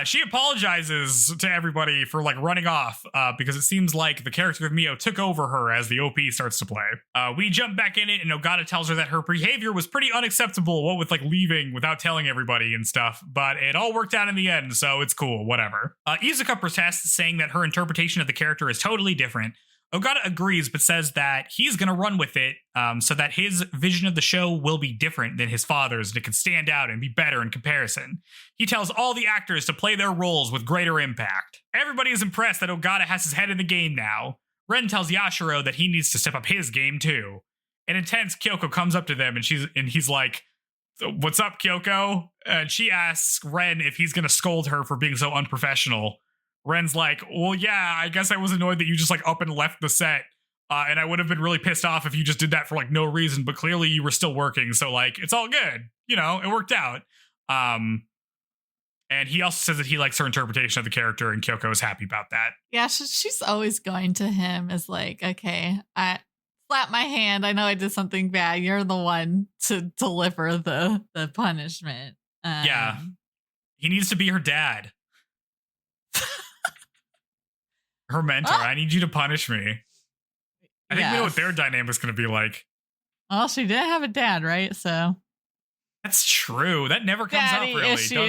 She apologizes to everybody for like running off because it seems like the character of Mio took over her as the OP starts to play. We jump back in it and Ogata tells her that her behavior was pretty unacceptable, what with like leaving without telling everybody and stuff, but it all worked out in the end, so it's cool, whatever. Izuka protests, saying that her interpretation of the character is totally different. Ogata agrees, but says that he's going to run with it so that his vision of the show will be different than his father's and it can stand out and be better in comparison. He tells all the actors to play their roles with greater impact. Everybody is impressed that Ogata has his head in the game now. Ren tells Yashiro that he needs to step up his game too. An intense Kyoko comes up to them and he's like, "What's up, Kyoko?" And she asks Ren if he's going to scold her for being so unprofessional. Ren's like, "Well, yeah, I guess I was annoyed that you just like up and left the set. And I would have been really pissed off if you just did that for like no reason, but clearly you were still working. So like, it's all good. You know, it worked out." And he also says that he likes her interpretation of the character and Kyoko is happy about that. Yeah, she's always going to him as like, okay, I slap my hand. I know I did something bad. You're the one to deliver the punishment. Yeah. He needs to be her dad. Her mentor. I need you to punish me. I think we know what their dynamic's going to be like. Well, she did have a dad, right? So that's true. That never comes up, really, does it?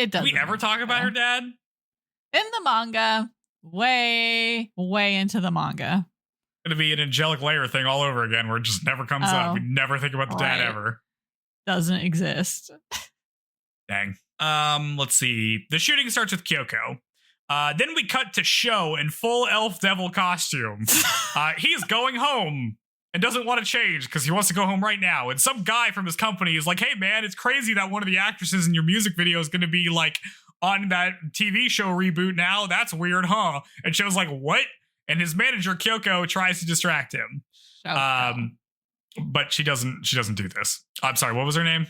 It doesn't. Do we ever talk about her dad? In the manga, way into the manga. It's going to be an angelic layer thing all over again, where it just never comes up. We never think about the dad ever. Doesn't exist. Dang. Let's see. The shooting starts with Kyoko. Then we cut to Sho in full elf devil costume. He's going home and doesn't want to change because he wants to go home right now. And some guy from his company is like, "Hey man, it's crazy that one of the actresses in your music video is going to be like on that TV show reboot now. That's weird, huh?" And Sho's like, "What?" And his manager Kyoko tries to distract him. But she doesn't do this. I'm sorry, what was her name?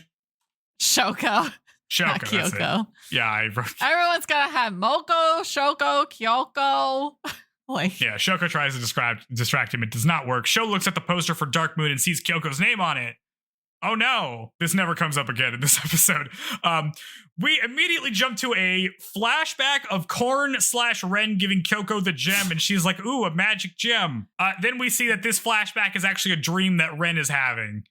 Shoko. Not Kyoko. Yeah, everyone's gonna have Moko, Shoko, Kyoko. Yeah, Shoko tries to distract him. It does not work. Sho looks at the poster for Dark Moon and sees Kyoko's name on it. Oh no, this never comes up again in this episode. We immediately jump to a flashback of Korn/Ren giving Kyoko the gem, and she's like, "Ooh, a magic gem." Then we see that this flashback is actually a dream that Ren is having.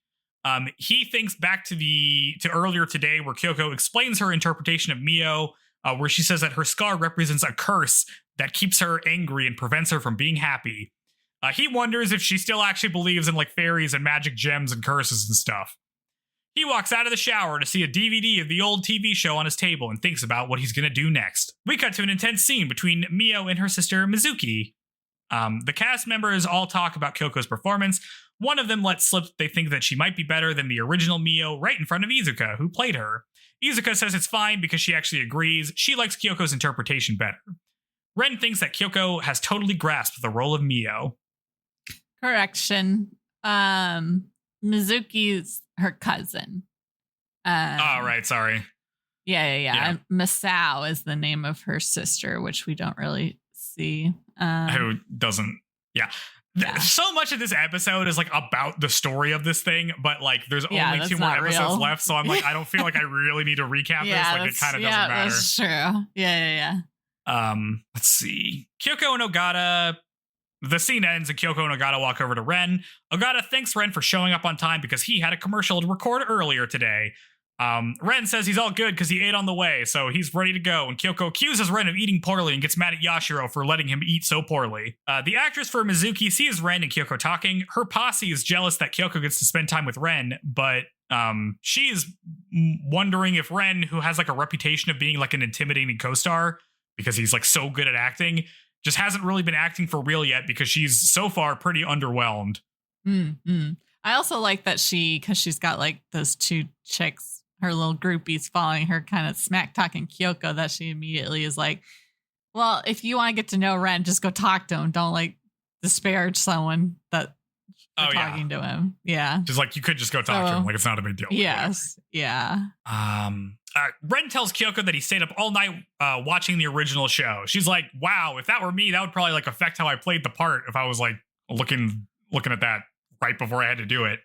He thinks back to earlier today where Kyoko explains her interpretation of Mio, where she says that her scar represents a curse that keeps her angry and prevents her from being happy. He wonders if she still actually believes in like fairies and magic gems and curses and stuff. He walks out of the shower to see a DVD of the old TV show on his table and thinks about what he's going to do next. We cut to an intense scene between Mio and her sister Mizuki. The cast members all talk about Kyoko's performance. One of them lets slip they think that she might be better than the original Mio right in front of Izuka, who played her. Izuka says it's fine because she actually agrees. She likes Kyoko's interpretation better. Ren thinks that Kyoko has totally grasped the role of Mio. Correction. Mizuki's her cousin. Right. Sorry. Yeah. Masao is the name of her sister, which we don't really see. Who doesn't? Yeah. So much of this episode is like about the story of this thing, but like there's only 2 more episodes left. So I'm like, I don't feel like I really need to recap this. Like it kind of doesn't matter. That's true. Yeah. Let's see. Kyoko and Ogata. The scene ends and Kyoko and Ogata walk over to Ren. Ogata thanks Ren for showing up on time because he had a commercial to record earlier today. Ren says he's all good because he ate on the way, so he's ready to go. And Kyoko accuses Ren of eating poorly and gets mad at Yashiro for letting him eat so poorly. The actress for Mizuki sees Ren and Kyoko talking. Her posse is jealous that Kyoko gets to spend time with Ren, but she is wondering if Ren, who has like a reputation of being like an intimidating co-star because he's like so good at acting, just hasn't really been acting for real yet because she's so far pretty underwhelmed. Mm-hmm. I also like that because she's got like those 2 chicks, her little groupies following her, kind of smack talking Kyoko, that she immediately is like, well, if you want to get to know Ren, just go talk to him. Don't like disparage someone that talking to him. Yeah. Just like you could just go talk to him. Like it's not a big deal. Yes. Yeah. Ren tells Kyoko that he stayed up all night watching the original show. She's like, wow, if that were me, that would probably like affect how I played the part if I was like looking at that right before I had to do it.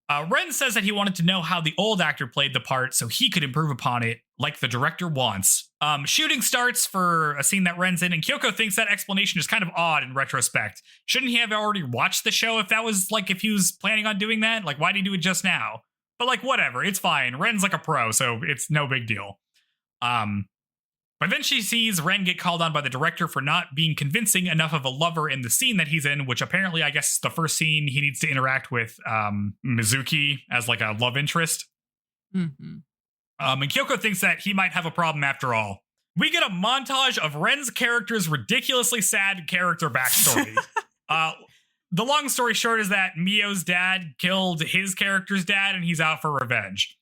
Ren says that he wanted to know how the old actor played the part so he could improve upon it like the director wants. Shooting starts for a scene that Ren's in, and Kyoko thinks that explanation is kind of odd in retrospect. Shouldn't he have already watched the show if he was planning on doing that? Like, why did he do it just now? But like, whatever, it's fine. Ren's like a pro, so it's no big deal. But then she sees Ren get called on by the director for not being convincing enough of a lover in the scene that he's in, which apparently, I guess, is the first scene he needs to interact with Mizuki as like a love interest. Mm-hmm. And Kyoko thinks that he might have a problem after all. We get a montage of Ren's character's ridiculously sad character backstory. The long story short is that Mio's dad killed his character's dad and he's out for revenge.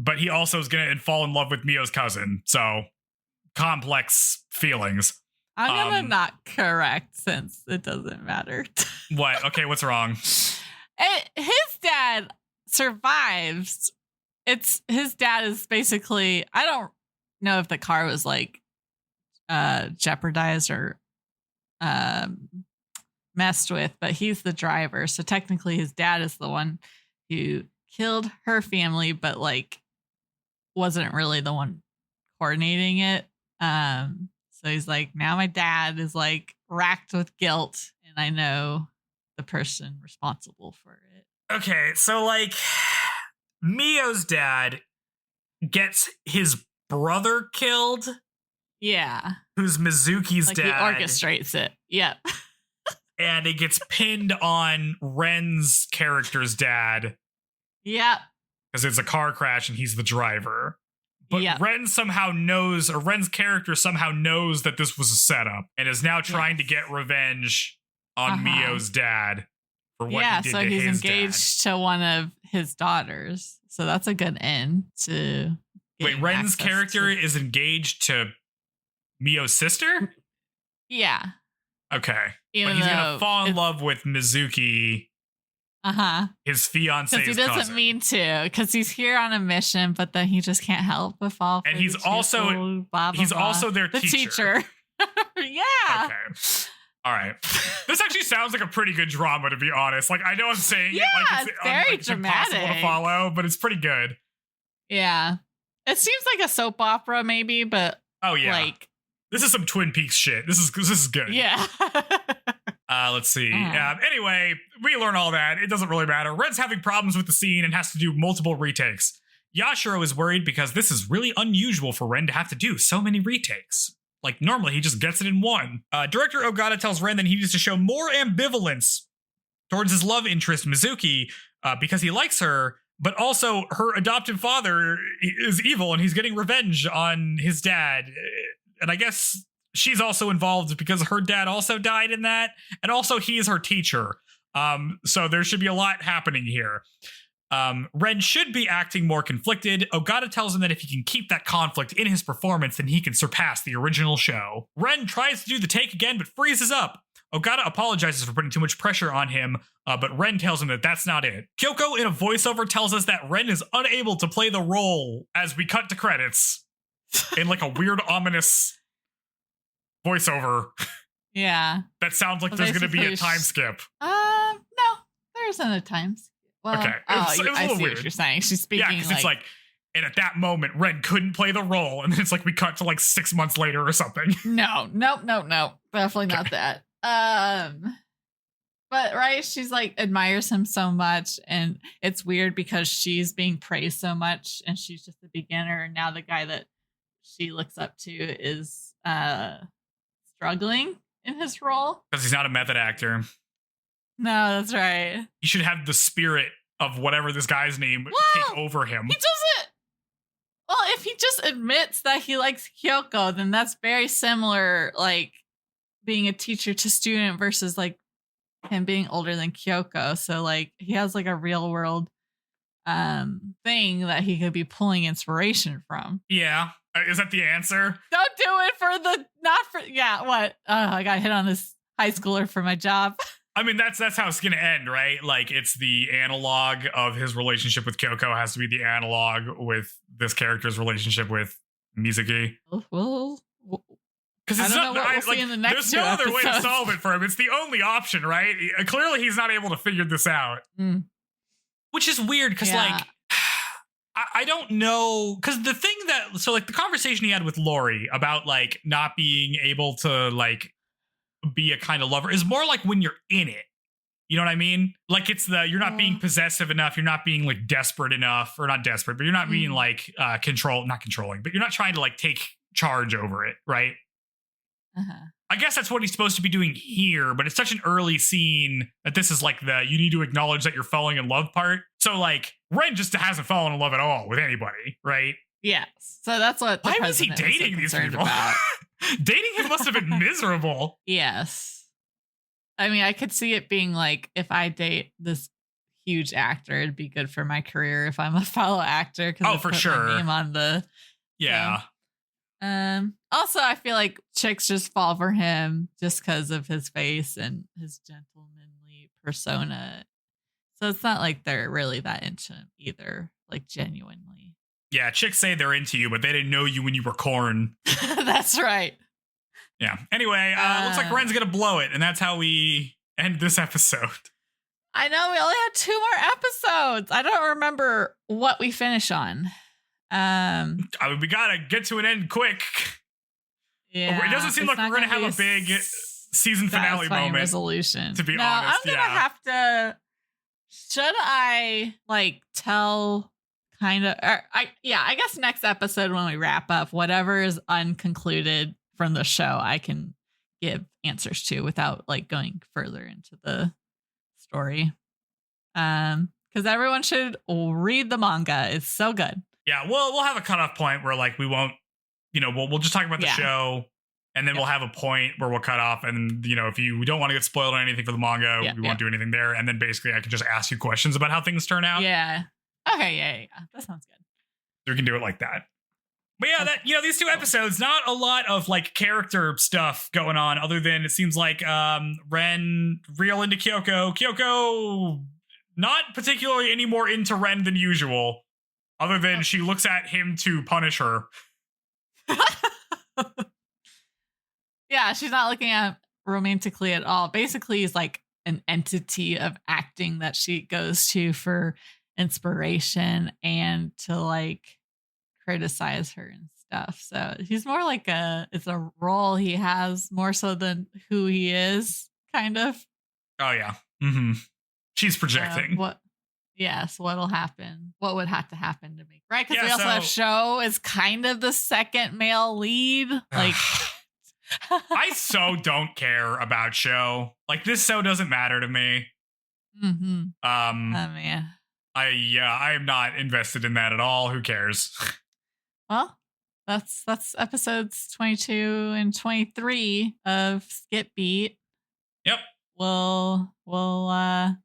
But he also is going to fall in love with Mio's cousin. So complex feelings. I'm going to not correct since it doesn't matter. What? Okay, what's wrong? His dad survives. His dad is basically, I don't know if the car was like jeopardized or messed with, but he's the driver. So technically his dad is the one who killed her family, but like wasn't really the one coordinating it. So he's like, now my dad is like racked with guilt and I know the person responsible for it. Okay, so like Mio's dad gets his brother killed. Yeah. Who's Mizuki's like dad. He orchestrates it. Yep. And it gets pinned on Ren's character's dad. Yep. Because it's a car crash and he's the driver. But Ren somehow knows, or Ren's character somehow knows that this was a setup and is now trying to get revenge on Mio's dad for what he did to his dad. Yeah, so he's engaged to one of his daughters. So that's a good end to... Wait, Ren's character is engaged to Mio's sister? Yeah. Okay. But he's going to fall in love with Mizuki. His fiance's cousin. Because he doesn't mean to, because he's here on a mission, but then he just can't help but fall for and he's also also their teacher. Yeah. Okay. All right. This actually sounds like a pretty good drama, to be honest. Like, I know I'm saying it like it's very dramatic. Impossible to follow, but it's pretty good. Yeah. It seems like a soap opera, maybe, but like this is some Twin Peaks shit. This is good. Yeah. Let's see. Anyway, we learn all that. It doesn't really matter. Ren's having problems with the scene and has to do multiple retakes. Yashiro is worried because this is really unusual for Ren to have to do so many retakes. Like, normally he just gets it in one. Director Ogata tells Ren that he needs to show more ambivalence towards his love interest, Mizuki, because he likes her, but also her adoptive father is evil and he's getting revenge on his dad. And I guess she's also involved because her dad also died in that. And also he is her teacher. So there should be a lot happening here. Ren should be acting more conflicted. Ogata tells him that if he can keep that conflict in his performance, then he can surpass the original show. Ren tries to do the take again, but freezes up. Ogata apologizes for putting too much pressure on him, but Ren tells him that that's not it. Kyoko in a voiceover tells us that Ren is unable to play the role as we cut to credits in like a weird, ominous voiceover. Yeah. That sounds like there's going to be a time skip. No, there isn't a time skip. Well, okay. It was a little see weird. What you're saying. She's speaking because it's like, and at that moment, Ren couldn't play the role, and then it's like we cut to like 6 months later or something. No. Definitely not that. But right, she's like admires him so much, and it's weird because she's being praised so much, and she's just a beginner, and now the guy that she looks up to is struggling in his role because he's not a method actor. No, that's right. He should have the spirit of whatever this guy's name take over him. He doesn't. Well, if he just admits that he likes Kyoko, then that's very similar, like being a teacher to student versus like him being older than Kyoko. So like he has like a real world thing that he could be pulling inspiration from. Yeah. Is that the answer? Don't do it for the not for what? I got hit on this high schooler for my job. I mean, that's how it's going to end, right? Like, it's the analog of his relationship with Kyoko has to be the analog with this character's relationship with Mizuki. Well, because it's not. There's no other way to solve it for him. It's the only option, right? Clearly, he's not able to figure this out, which is weird. Because like, I don't know. Because the thing that the conversation he had with Lori about like not being able to like be a kind of lover is more like when you're in it. You know what I mean? Like it's you're not being possessive enough. You're not being like desperate enough, or not desperate, but you're not being like not controlling, but you're not trying to like take charge over it. Right. I guess that's what he's supposed to be doing here, but it's such an early scene that this is like you need to acknowledge that you're falling in love part. So like Ren just hasn't fallen in love at all with anybody. Right. Yes. So that's what. Why was he dating these people? About. Dating him must have been miserable. Yes. I mean, I could see it being like, if I date this huge actor, it'd be good for my career if I'm a fellow actor. For sure. My name on the thing. Also, I feel like chicks just fall for him just because of his face and his gentlemanly persona. So it's not like they're really that into him either, like genuinely. Yeah, chicks say they're into you, but they didn't know you when you were corn. That's right. Yeah. Anyway, looks like Ren's going to blow it, and that's how we end this episode. I know, we only had 2 more episodes. I don't remember what we finish on. We got to get to an end quick. Yeah. It doesn't seem like we're going to have a big season finale moment. Resolution. To be honest, I'm going to have to... Should I, like, tell... kind of, I guess next episode when we wrap up, whatever is unconcluded from the show, I can give answers to without like going further into the story. Because everyone should read the manga. It's so good. Yeah, we'll have a cutoff point where like we won't, we'll just talk about the show, and then we'll have a point where we'll cut off. And if you don't want to get spoiled on anything for the manga, we won't do anything there. And then basically I can just ask you questions about how things turn out. Yeah. Okay, yeah. That sounds good. We can do it like that. But yeah, that these 2 episodes, not a lot of like character stuff going on, other than it seems like Ren real into Kyoko. Kyoko not particularly any more into Ren than usual, other than she looks at him to punish her. Yeah, she's not looking at romantically at all. Basically, he's like an entity of acting that she goes to for inspiration and to like criticize her and stuff. So he's more like it's a role he has more so than who he is, kind of. Oh yeah. She's projecting. What'll happen? What would have to happen to make right? Because we also have Sho is kind of the second male lead. Like I so don't care about Sho. Like this show doesn't matter to me. Man. I am not invested in that at all. Who cares? Well, that's episodes 22 and 23 of Skip Beat. Yep. We'll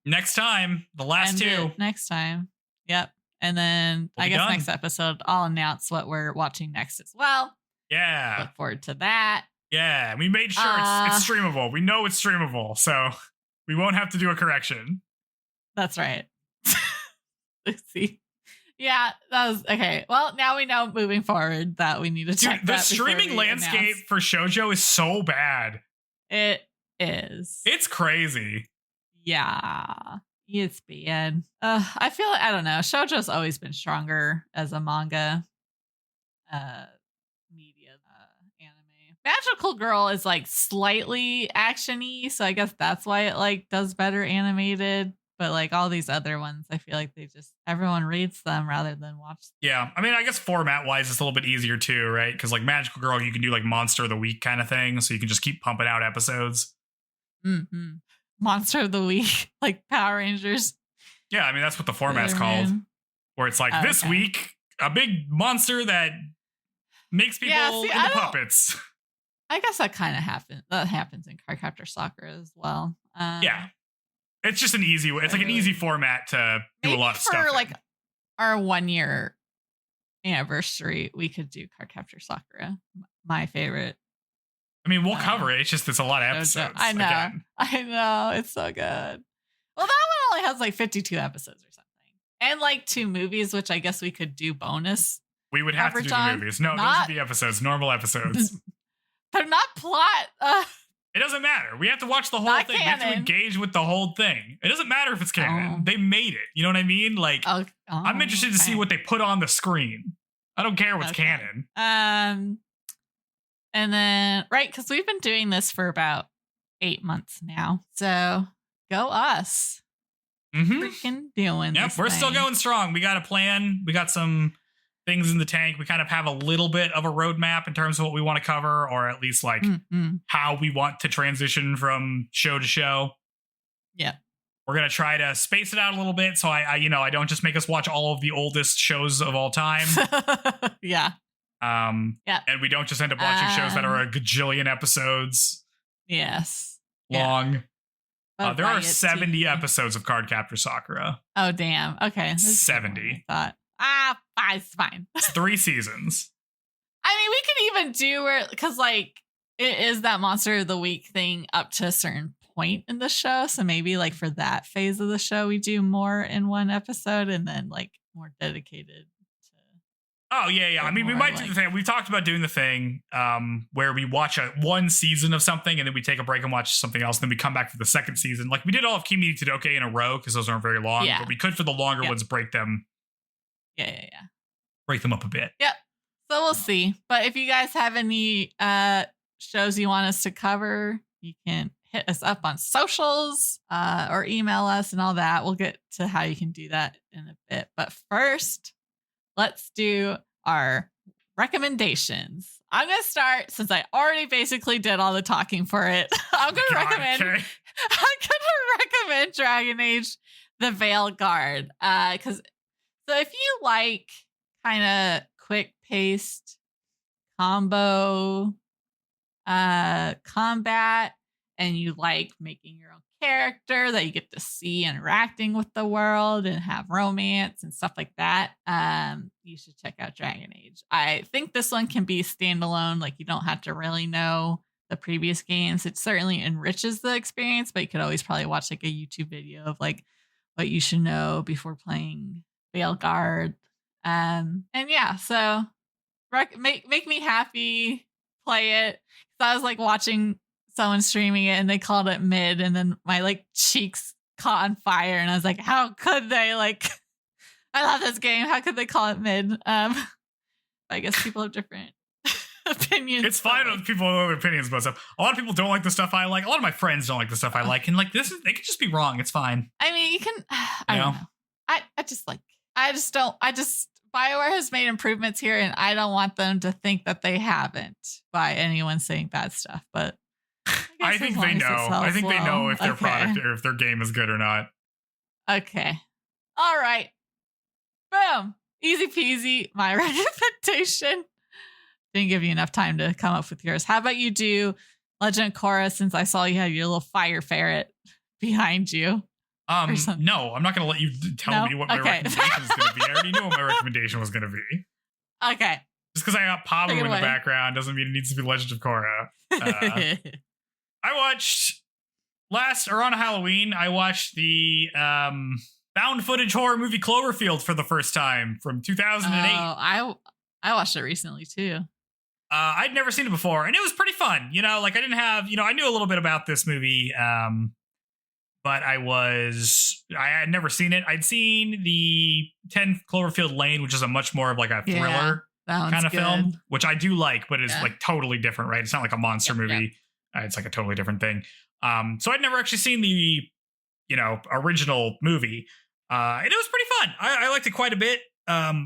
next time, the last 2. Next time. Yep. And then I guess next episode, I'll announce what we're watching next as well. Yeah. Look forward to that. Yeah. We made sure it's streamable. We know it's streamable, so we won't have to do a correction. That's right. Let's see. Yeah, that was okay. Well, now we know moving forward that we need to check the streaming landscape for shoujo is so bad. It is. It's crazy. Yeah. It's bad. I feel I don't know. Shoujo's always been stronger as a manga media anime. Magical Girl is like slightly action-y, so I guess that's why it like does better animated. But like all these other ones, I feel like everyone reads them rather than watch them. Yeah. I mean, I guess format wise, it's a little bit easier too, right? Because like Magical Girl, you can do like Monster of the Week kind of thing. So you can just keep pumping out episodes. Mm-hmm. Monster of the Week, like Power Rangers. Yeah, I mean, that's what the format's called. Where it's like this week, a big monster that makes people into puppets. I guess that kind of happens. That happens in Cardcaptor Sakura as well. Yeah. It's just an easy way. It's like an easy format to do a lot of stuff. For like our 1 year anniversary, we could do Cardcaptor Sakura. My favorite. I mean, we'll cover it. It's just it's a lot of episodes. I know. Again. I know. It's so good. Well, that one only has like 52 episodes or something. And like 2 movies, which I guess we could do bonus. We would have to do the movies. No, those would be episodes, normal episodes. They're not plot. It doesn't matter. We have to watch the whole thing. Canon. We have to engage with the whole thing. It doesn't matter if it's canon. They made it. You know what I mean? Like, I'm interested to see what they put on the screen. I don't care what's canon. And then, right, because we've been doing this for about 8 months now. So go us. Freaking doing this we're thing. Still going strong. We got a plan. We got some things in the tank. We kind of have a little bit of a roadmap in terms of what we want to cover, or at least like how we want to transition from show to show. Yeah. We're going to try to space it out a little bit. So I don't just make us watch all of the oldest shows of all time. Yeah. And we don't just end up watching shows that are a gajillion episodes. Yes. Long. Yeah. There are 70 episodes of Cardcaptor Sakura. Oh, damn. Okay. 70. It's fine. It's 3 seasons. I mean, we could even do where, because like it is that Monster of the Week thing up to a certain point in the show. So maybe like for that phase of the show, we do more in one episode and then like more dedicated. Oh, yeah. I mean, we might do the thing. We talked about doing the thing where we watch one season of something and then we take a break and watch something else. And then we come back for the second season. Like we did all of Kimi to Todoke in a row because those aren't very long. But we could, for the longer ones, break them. Yeah. Break them up a bit. Yep. So we'll see. But if you guys have any shows you want us to cover, you can hit us up on socials or email us and all that. We'll get to how you can do that in a bit. But first, let's do our recommendations. I'm going to start since I already basically did all the talking for it. I'm going to recommend Dragon Age The Veilguard. Because so if you like kind of quick paced combo combat and you like making your own character that you get to see interacting with the world and have romance and stuff like that, you should check out Dragon Age. I think this one can be standalone. Like you don't have to really know the previous games. It certainly enriches the experience, but you could always probably watch like a YouTube video of like what you should know before playing Veilguard. And yeah, so make me happy, play it. So I was like watching someone streaming it and they called it mid, and then my like cheeks caught on fire and I was like, how could they? Like, I love this game. How could they call it mid? I guess people have different opinions. It's fine when people have opinions about stuff. A lot of people don't like the stuff I like. A lot of my friends don't like the stuff I like, and like they could just be wrong. It's fine. I mean, you can. I don't know. BioWare has made improvements here, and I don't want them to think that they haven't by anyone saying bad stuff. But I think they know. I think they know if their product or if their game is good or not. Okay. All right. Boom. Easy peasy. My recommendation. Didn't give you enough time to come up with yours. How about you do Legend of Korra, since I saw you had your little fire ferret behind you? No, I'm not going to let you tell me what my recommendation is going to be. I already knew what my recommendation was going to be. Okay. Just because I got Pablo in the background doesn't mean it needs to be Legend of Korra. I watched on Halloween, I watched the found footage horror movie Cloverfield for the first time from 2008. Oh, I watched it recently too. I'd never seen it before, and it was pretty fun. I didn't have, I knew a little bit about this movie, but I had never seen it. I'd seen the 10 Cloverfield Lane, which is a much more of like a thriller kind of film, which I do like, but it's like totally different, right? It's not like a monster movie. It's like a totally different thing. So I'd never actually seen the, original movie. And it was pretty fun. I liked it quite a bit.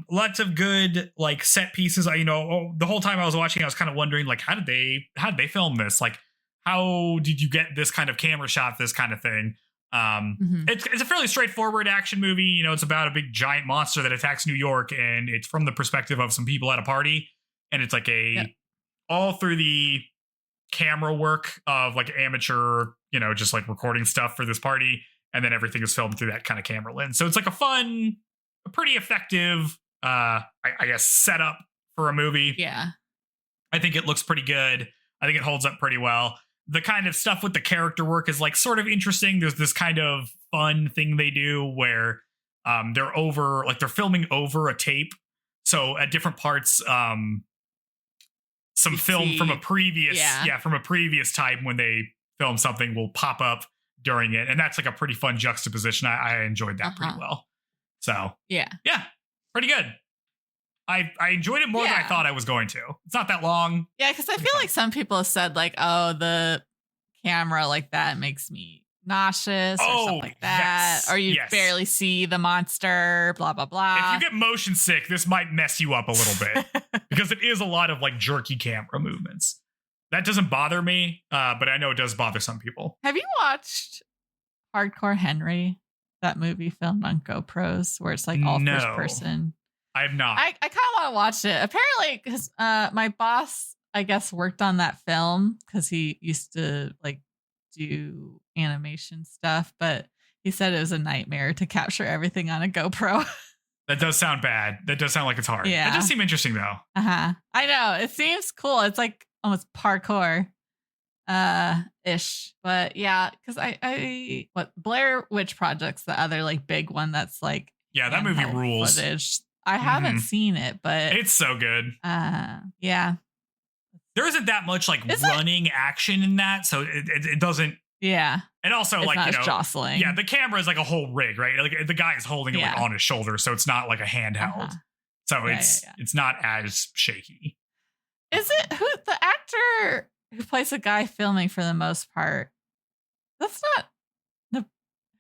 Lots of good like set pieces. The whole time I was watching, I was kind of wondering like, how did they film this? Like, how did you get this kind of camera shot, this kind of thing? It's a fairly straightforward action movie. It's about a big giant monster that attacks New York, and it's from the perspective of some people at a party. And it's like all through the camera work of like amateur, just like recording stuff for this party. And then everything is filmed through that kind of camera lens. So it's like a pretty effective, I guess, setup for a movie. Yeah. I think it looks pretty good. I think it holds up pretty well. The kind of stuff with the character work is like sort of interesting. There's this kind of fun thing they do where they're filming over a tape. So at different parts, some film from a previous, from a previous time when they film something will pop up during it. And that's like a pretty fun juxtaposition. I enjoyed that pretty well. So yeah, pretty good. I enjoyed it more than I thought I was going to. It's not that long. Yeah, because I feel like some people have said like, oh, the camera like that makes me nauseous or something like that. Or you barely see the monster, blah, blah, blah. If you get motion sick, this might mess you up a little bit because it is a lot of like jerky camera movements. That doesn't bother me, but I know it does bother some people. Have you watched Hardcore Henry, that movie filmed on GoPros where it's like all first person? I have not. I kind of want to watch it. Apparently, because my boss, I guess, worked on that film because he used to like do animation stuff, but he said it was a nightmare to capture everything on a GoPro. That does sound bad. That does sound like it's hard. Yeah. It does seem interesting though. I know. It seems cool. It's like almost parkour ish. But yeah, because what Blair Witch Project's the other like big one that's like that movie rules. Footage. I haven't seen it, but it's so good. Yeah. There isn't that much like running action in that, so it doesn't. Yeah. And also, it's like, not jostling. Yeah, the camera is like a whole rig, right? Like the guy is holding it like on his shoulder, so it's not like a handheld. So it's not as shaky. Is it the actor who plays a guy filming for the most part? That's not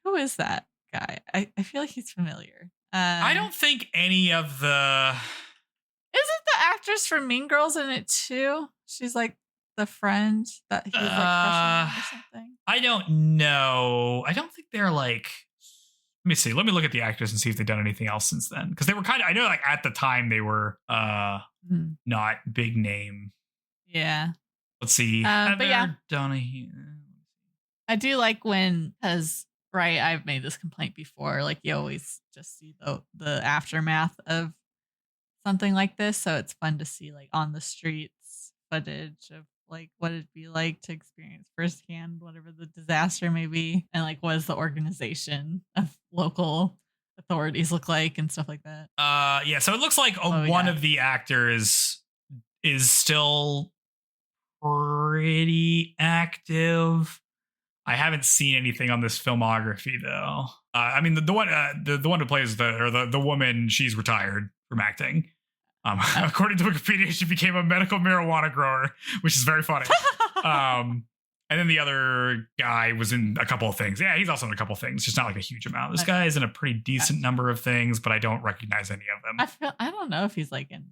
who is that guy? I feel like he's familiar. I don't think any of the. Isn't the actress from Mean Girls in it too? She's like the friend that he was like crushing on or something. I don't know. I don't think they're like. Let me see. Let me look at the actors and see if they've done anything else since then. Because they were kind of. I know, like at the time they were not big name. Yeah. Let's see. But yeah, Donahue. I do like when right, I've made this complaint before. Like you always just see the aftermath of something like this, so it's fun to see like on the streets footage of like what it'd be like to experience firsthand whatever the disaster may be, and like what does the organization of local authorities look like and stuff like that. So it looks like one of the actors is still pretty active. I haven't seen anything on this filmography though. I mean the one who plays the woman, she's retired from acting. According to Wikipedia, she became a medical marijuana grower, which is very funny. And then the other guy was in a couple of things. Yeah, he's also in a couple of things, just not like a huge amount. This guy is in a pretty decent number of things, but I don't recognize any of them. I don't know if he's like in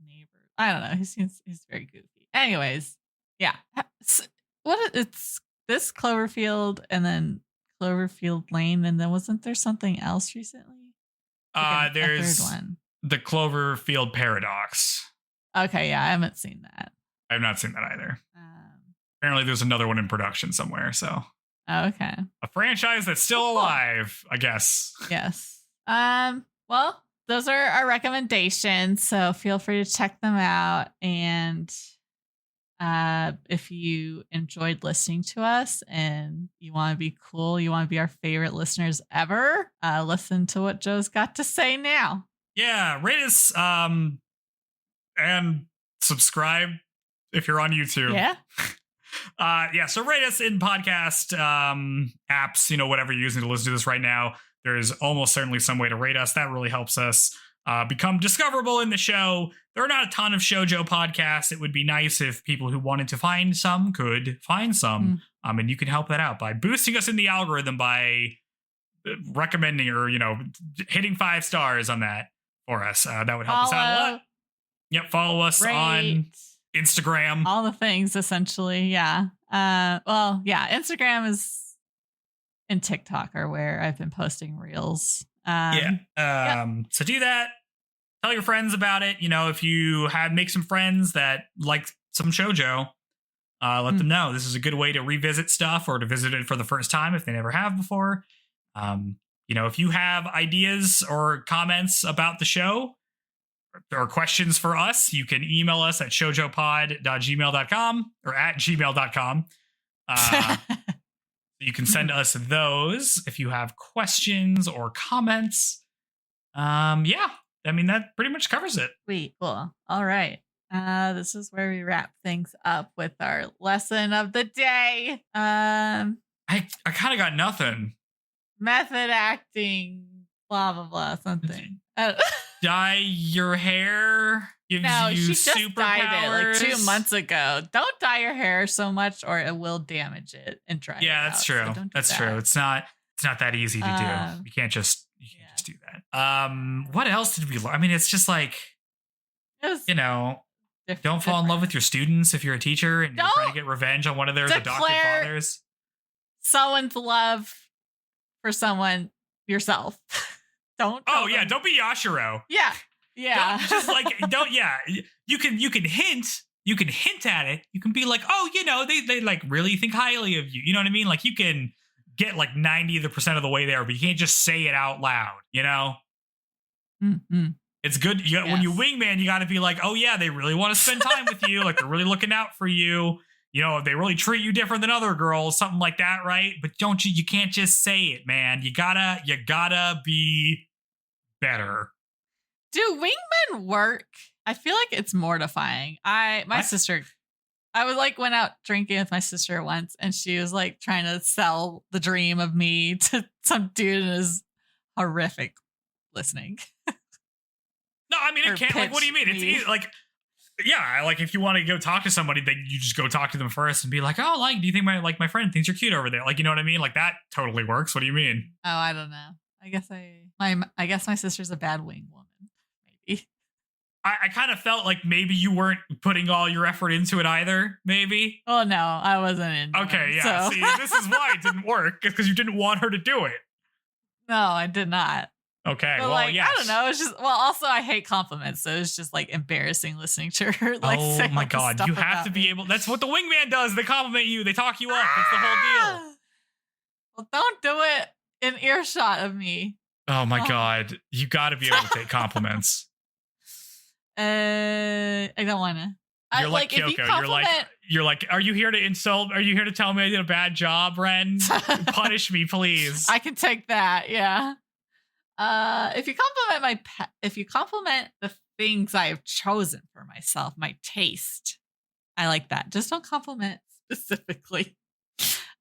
Neighbors. I don't know. He's very goofy. Anyways, yeah. It's this Cloverfield and then Cloverfield Lane, and then wasn't there something else recently? Like there's a third one. The Cloverfield Paradox. Okay, yeah, I haven't seen that. I have not seen that either. Apparently there's another one in production somewhere, so Okay. A franchise that's still alive, I guess. Yes. Well, those are our recommendations, so feel free to check them out. And if you enjoyed listening to us and you want to be cool, you want to be our favorite listeners ever, listen to what Joe's got to say now. Yeah, rate us and subscribe if you're on YouTube. Yeah. So rate us in podcast apps, whatever you're using to listen to this right now. There's almost certainly some way to rate us. That really helps us become discoverable in the show. There are not a ton of Shoujo podcasts. It would be nice if people who wanted to find some could find some. And you can help that out by boosting us in the algorithm by recommending or, hitting 5 stars on that for us. That would help us out a lot. Yep. Follow us on Instagram. All the things, essentially. Yeah. Instagram is and TikTok are where I've been posting reels. So do that. Tell your friends about it. If you make some friends that like some shoujo, let them know. This is a good way to revisit stuff or to visit it for the first time if they never have before. If you have ideas or comments about the show or questions for us, you can email us at shoujopod.gmail.com or at gmail.com. You can send us those if you have questions or comments. That pretty much covers it. Sweet. Cool. All right. This is where we wrap things up with our lesson of the day. I kind of got nothing. Method acting, blah, blah, blah, something. Dye your hair gives you she just dyed it 2 months ago. Don't dye your hair so much or it will damage it and dry it out. That's true. So that's true. It's not that easy to do. You can't just do that. What else did we learn? I mean, it's just like, don't fall in love with your students if you're a teacher and you're trying to get revenge on one of their adopted fathers. Someone's love for someone yourself. Don't be Yashiro. Yeah. You can hint at it. You can be like, they like really think highly of you. You know what I mean? Like you can get like 90% of the way there, but you can't just say it out loud, Mm-hmm. It's good. When you wingman, you got to be like, oh yeah, they really want to spend time with you. Like they're really looking out for you. They really treat you different than other girls, something like that. Right. But you can't just say it, man. You gotta be better. Do wingmen work? I feel like it's mortifying. Sister, I went out drinking with my sister once and she was like trying to sell the dream of me to some dude and is horrific listening. No, I mean, it can't. Like, what do you mean? It's easy. Like, yeah, like if you want to go talk to somebody, then you just go talk to them first and be like, oh, do you think my friend thinks you're cute over there? Like, you know what I mean? Like that totally works. What do you mean? Oh, I don't know. I guess my sister's a bad wing woman. Maybe. I kind of felt like maybe you weren't putting all your effort into it either. Maybe. Oh no, I wasn't in. Okay, yeah. So. See, this is why it didn't work because you didn't want her to do it. No, I did not. Okay, but yes. I don't know. It's just also I hate compliments, so it's just like embarrassing listening to her. Like, oh my god, you have to be able. That's what the wingman does. They compliment you. They talk you up. That's the whole deal. Well, don't do it in earshot of me. Oh my god, you got to be able to take compliments. I don't want to. You're like Kyoko. You're like, are you here to insult? Are you here to tell me I did a bad job, Ren? Punish me, please. I can take that. Yeah. If you compliment the things I have chosen for myself, my taste, I like that. Just don't compliment specifically.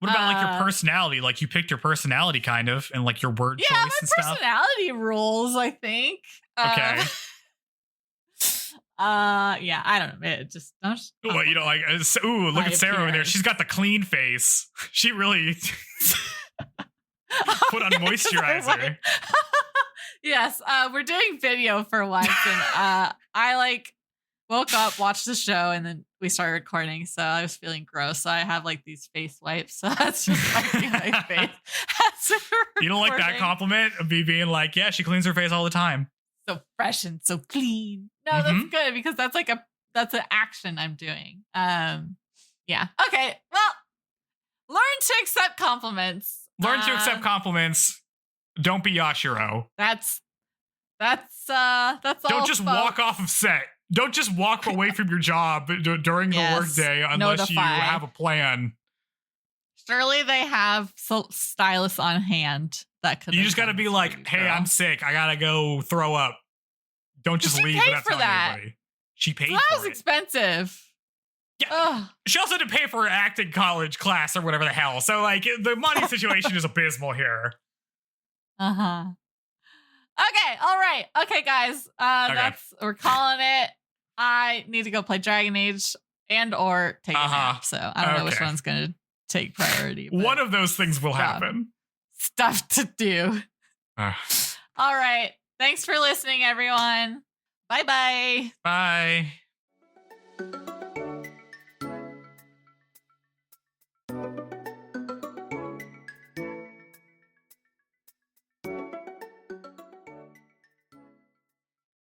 What about like your personality? Like you picked your personality kind of and like your word choice and stuff? Yeah, my personality rules, I think. Okay. I don't know. It just don't. What, look at Sarah over there. She's got the clean face. She really put on moisturizer. Yes, we're doing video for once, and I woke up, watched the show, and then we started recording. So I was feeling gross. So I have like these face wipes. So that's just wiping my face. You don't like that compliment of me being like, yeah, she cleans her face all the time. So fresh and so clean. No, that's good because that's that's an action I'm doing. Yeah. Okay. Well, Learn to accept compliments. Learn to accept compliments. Don't be Yashiro. That's all. Don't just walk off of set. Don't just walk away from your job during the workday unless you have a plan. Surely they have stylists on hand that could. You just got to be like, "Hey, I'm sick. I gotta go throw up." Don't just leave without telling anybody. She paid for it. That was expensive. Yeah. Ugh. She also had to pay for an acting college class or whatever the hell. So like the money situation is abysmal here. Uh-huh. Okay, all right. Okay, guys. We're calling it. I need to go play Dragon Age or take a nap. So I don't know which one's gonna take priority. One of those things will happen. Stuff to do. All right. Thanks for listening, everyone. Bye-bye. Bye.